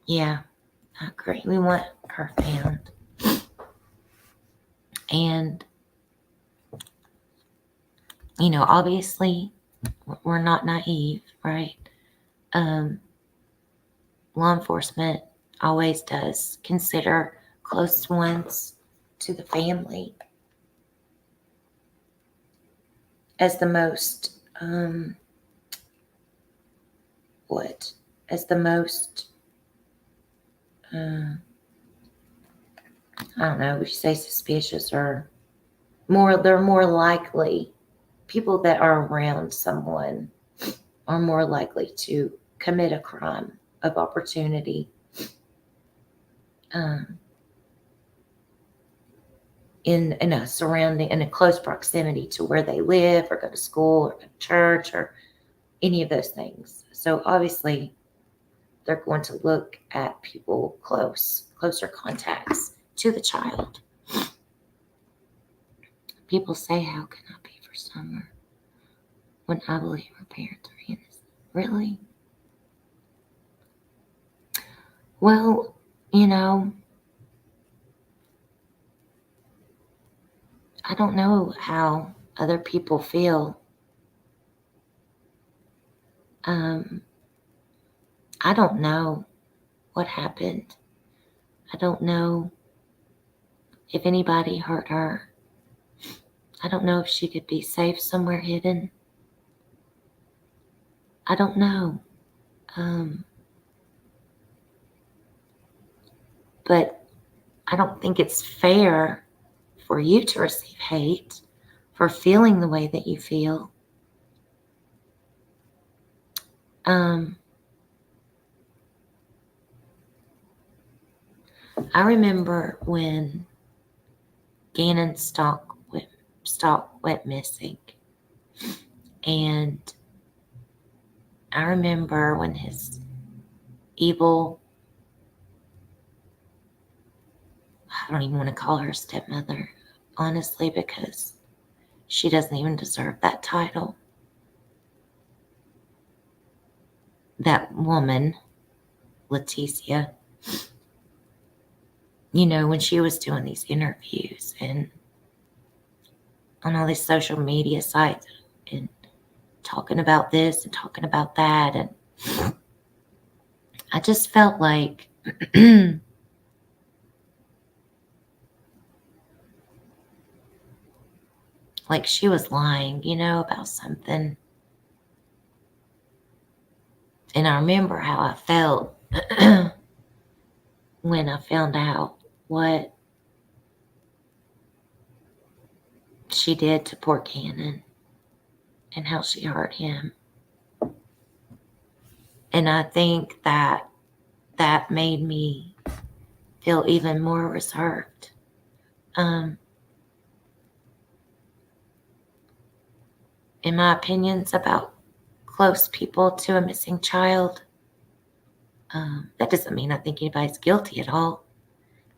S1: Yeah, I agree. We want her found. And, obviously, we're not naive, right? Law enforcement always does consider close ones to the family as the most, I don't know, would you say suspicious or they're more likely, people that are around someone are more likely to commit a crime of opportunity in a close proximity to where they live or go to school or go to church or any of those things. So obviously they're going to look at people closer contacts to the child. People say, how can I be for summer when I believe her parents are innocent? Really? Well, I don't know how other people feel. I don't know what happened. I don't know if anybody hurt her. I don't know if she could be safe somewhere hidden. I don't know. But I don't think it's fair for you to receive hate for feeling the way that you feel. I remember when Gannon Stock went missing. And I remember when his evil, I don't even want to call her stepmother, honestly, because she doesn't even deserve that title. That woman, Leticia, when she was doing these interviews and on all these social media sites and talking about this and talking about that, and I just felt like like she was lying, about something. And I remember how I felt when I found out what she did to poor Cannon and how she hurt him. And I think that made me feel even more reserved. In my opinions about close people to a missing child, that doesn't mean I think anybody's guilty at all.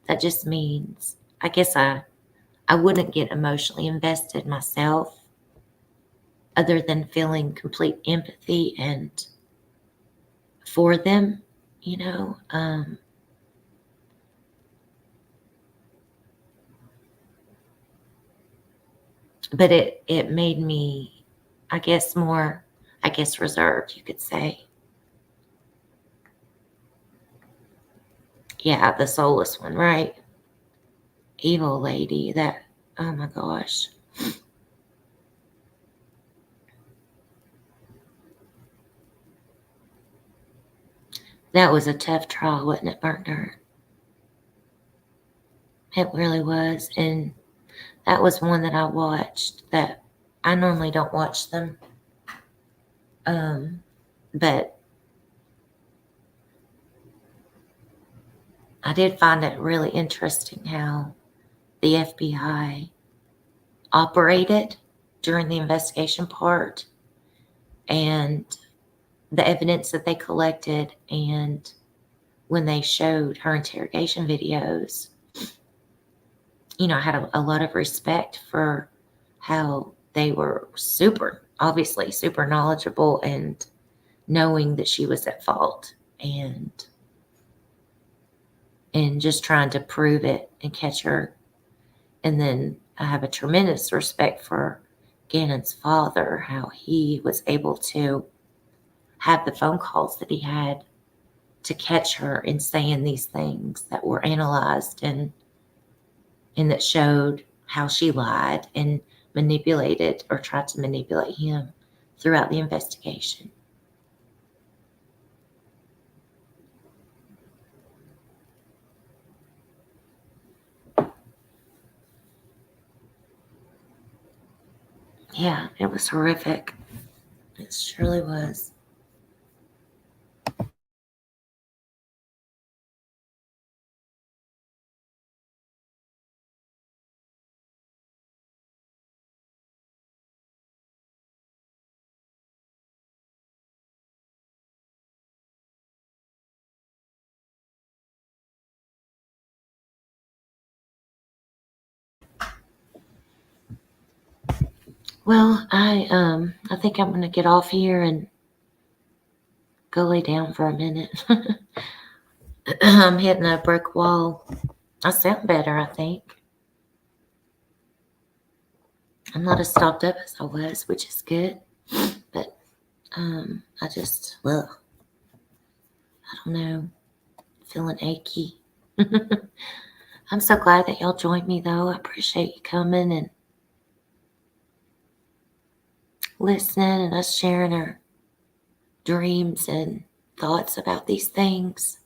S1: That just means, I guess I wouldn't get emotionally invested myself other than feeling complete empathy and for them, but it made me I guess more, reserved, you could say. Yeah, the soulless one, right? Evil lady, that, oh my gosh. That was a tough trial, wasn't it, Burnt Dirt? It really was. And that was one that I watched that I normally don't watch them. But I did find it really interesting how the FBI operated during the investigation part and the evidence that they collected, and when they showed her interrogation videos, I had a lot of respect for how they were obviously super knowledgeable and knowing that she was at fault and just trying to prove it and catch her. And then I have a tremendous respect for Gannon's father, how he was able to have the phone calls that he had to catch her in saying these things that were analyzed and that showed how she lied and manipulated or tried to manipulate him throughout the investigation. Yeah, it was horrific. It surely was. Well, I think I'm gonna get off here and go lay down for a minute. I'm hitting a brick wall. I sound better, I think. I'm not as stopped up as I was, which is good. But I just, well, I don't know, feeling achy. I'm so glad that y'all joined me, though. I appreciate you coming and listening and us sharing our dreams and thoughts about these things.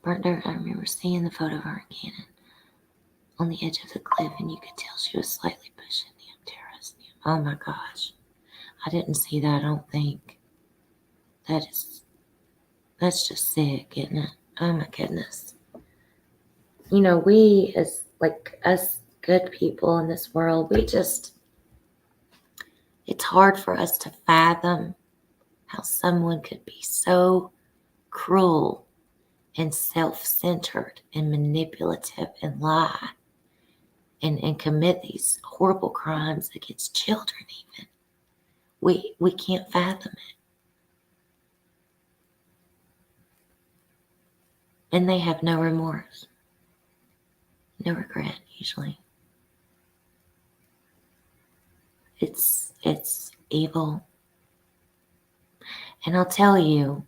S1: Burnt Dirt, I remember seeing the photo of her and Cannon on the edge of the cliff, and you could tell she was slightly pushing the terrace. Oh my gosh. I didn't see that, I don't think. That's just sick, isn't it? Oh my goodness. We as us good people in this world, it's hard for us to fathom how someone could be so cruel and self-centered and manipulative and lie and commit these horrible crimes against children even. We can't fathom it. And they have no remorse, no regret usually. It's evil. And I'll tell you,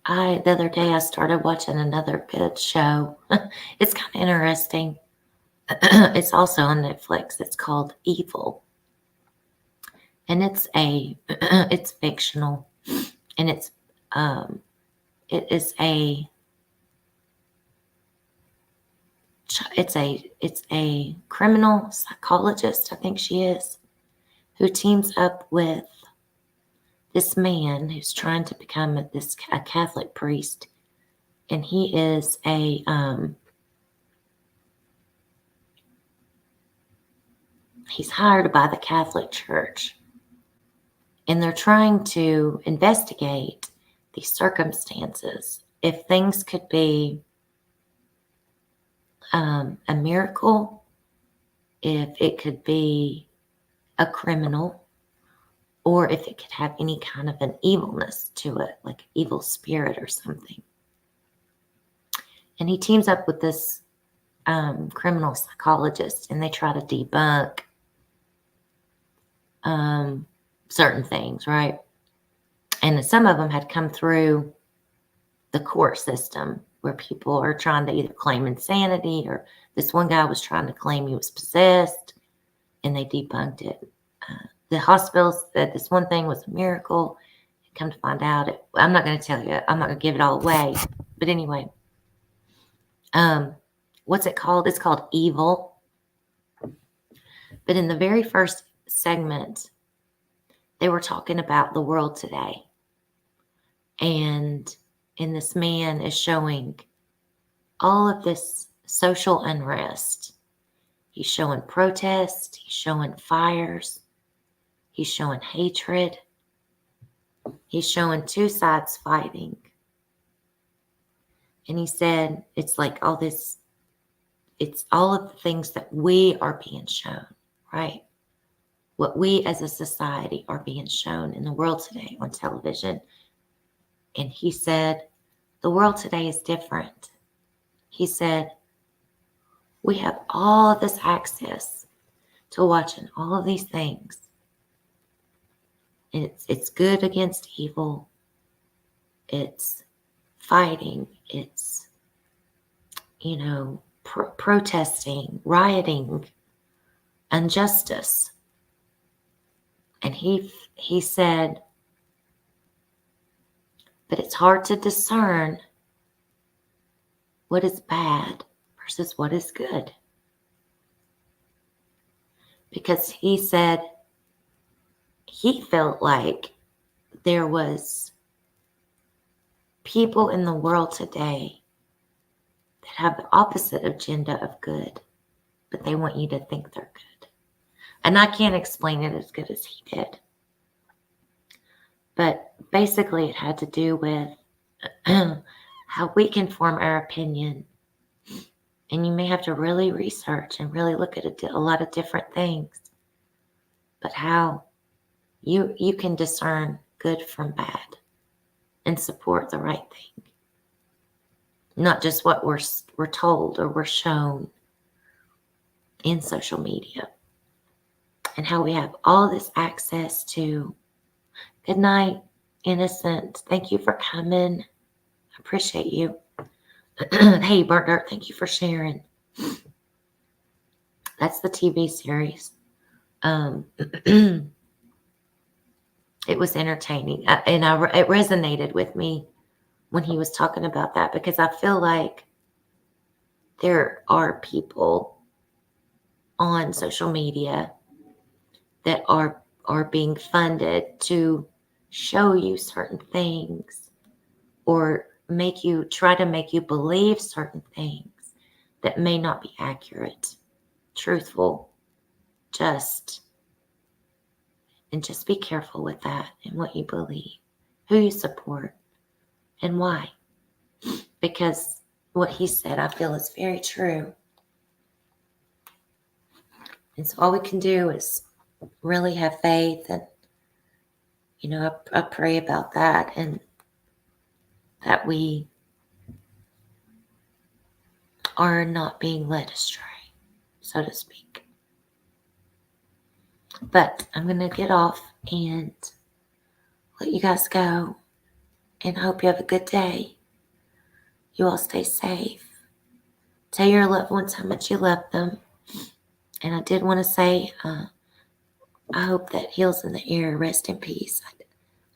S1: the other day I started watching another good show. It's kind of interesting. It's also on Netflix. It's called Evil. And it's fictional. And it is it's a criminal psychologist, I think she is, who teams up with this man who's trying to become a Catholic priest, and he is he's hired by the Catholic Church, and they're trying to investigate these circumstances. If things could be a miracle, if it could be a criminal, or if it could have any kind of an evilness to it, like evil spirit or something. And he teams up with this criminal psychologist, and they try to debunk certain things, right? And some of them had come through the court system where people are trying to either claim insanity, or this one guy was trying to claim he was possessed, and they debunked it. The hospital said this one thing was a miracle. Come to find out, I'm not going to tell you. I'm not going to give it all away. But anyway, what's it called? It's called Evil. But in the very first segment, they were talking about the world today. And this man is showing all of this social unrest. He's showing protest. He's showing fires. He's showing hatred. He's showing two sides fighting. And he said, it's like all this, it's all of the things that we are being shown, right? What we as a society are being shown in the world today on television. And he said, the world today is different. He said, we have all of this access to watching all of these things. And it's good against evil. It's fighting. It's, protesting, rioting, injustice. And he said, but it's hard to discern what is bad versus what is good. Because he said he felt like there was people in the world today that have the opposite agenda of good, but they want you to think they're good. And I can't explain it as good as he did. But basically it had to do with how we can form our opinion. And you may have to really research and really look at a lot of different things. But how you can discern good from bad and support the right thing. Not just what we're told or we're shown in social media. And how we have all this access to. Good night, Innocent. Thank you for coming. I appreciate you. Hey, Burnt Dirt, thank you for sharing. That's the TV series. It was entertaining. It resonated with me when he was talking about that, because I feel like there are people on social media that are being funded to show you certain things or try to make you believe certain things that may not be accurate, truthful, just be careful with that and what you believe, who you support, and why. Because what he said, I feel, is very true. And so all we can do is really have faith, and I pray about that, and that we are not being led astray, so to speak. But I'm going to get off and let you guys go, and hope you have a good day. You all stay safe. Tell your loved ones how much you love them. And I did want to say, I hope that Heels in the Air rest in peace.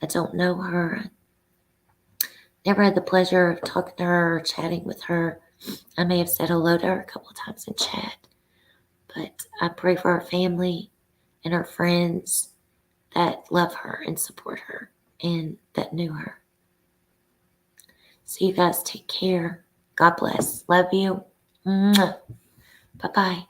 S1: I don't know her. I never had the pleasure of talking to her or chatting with her. I may have said hello to her a couple of times in chat. But I pray for her family and her friends that love her and support her and that knew her. So you guys take care. God bless. Love you. Bye-bye.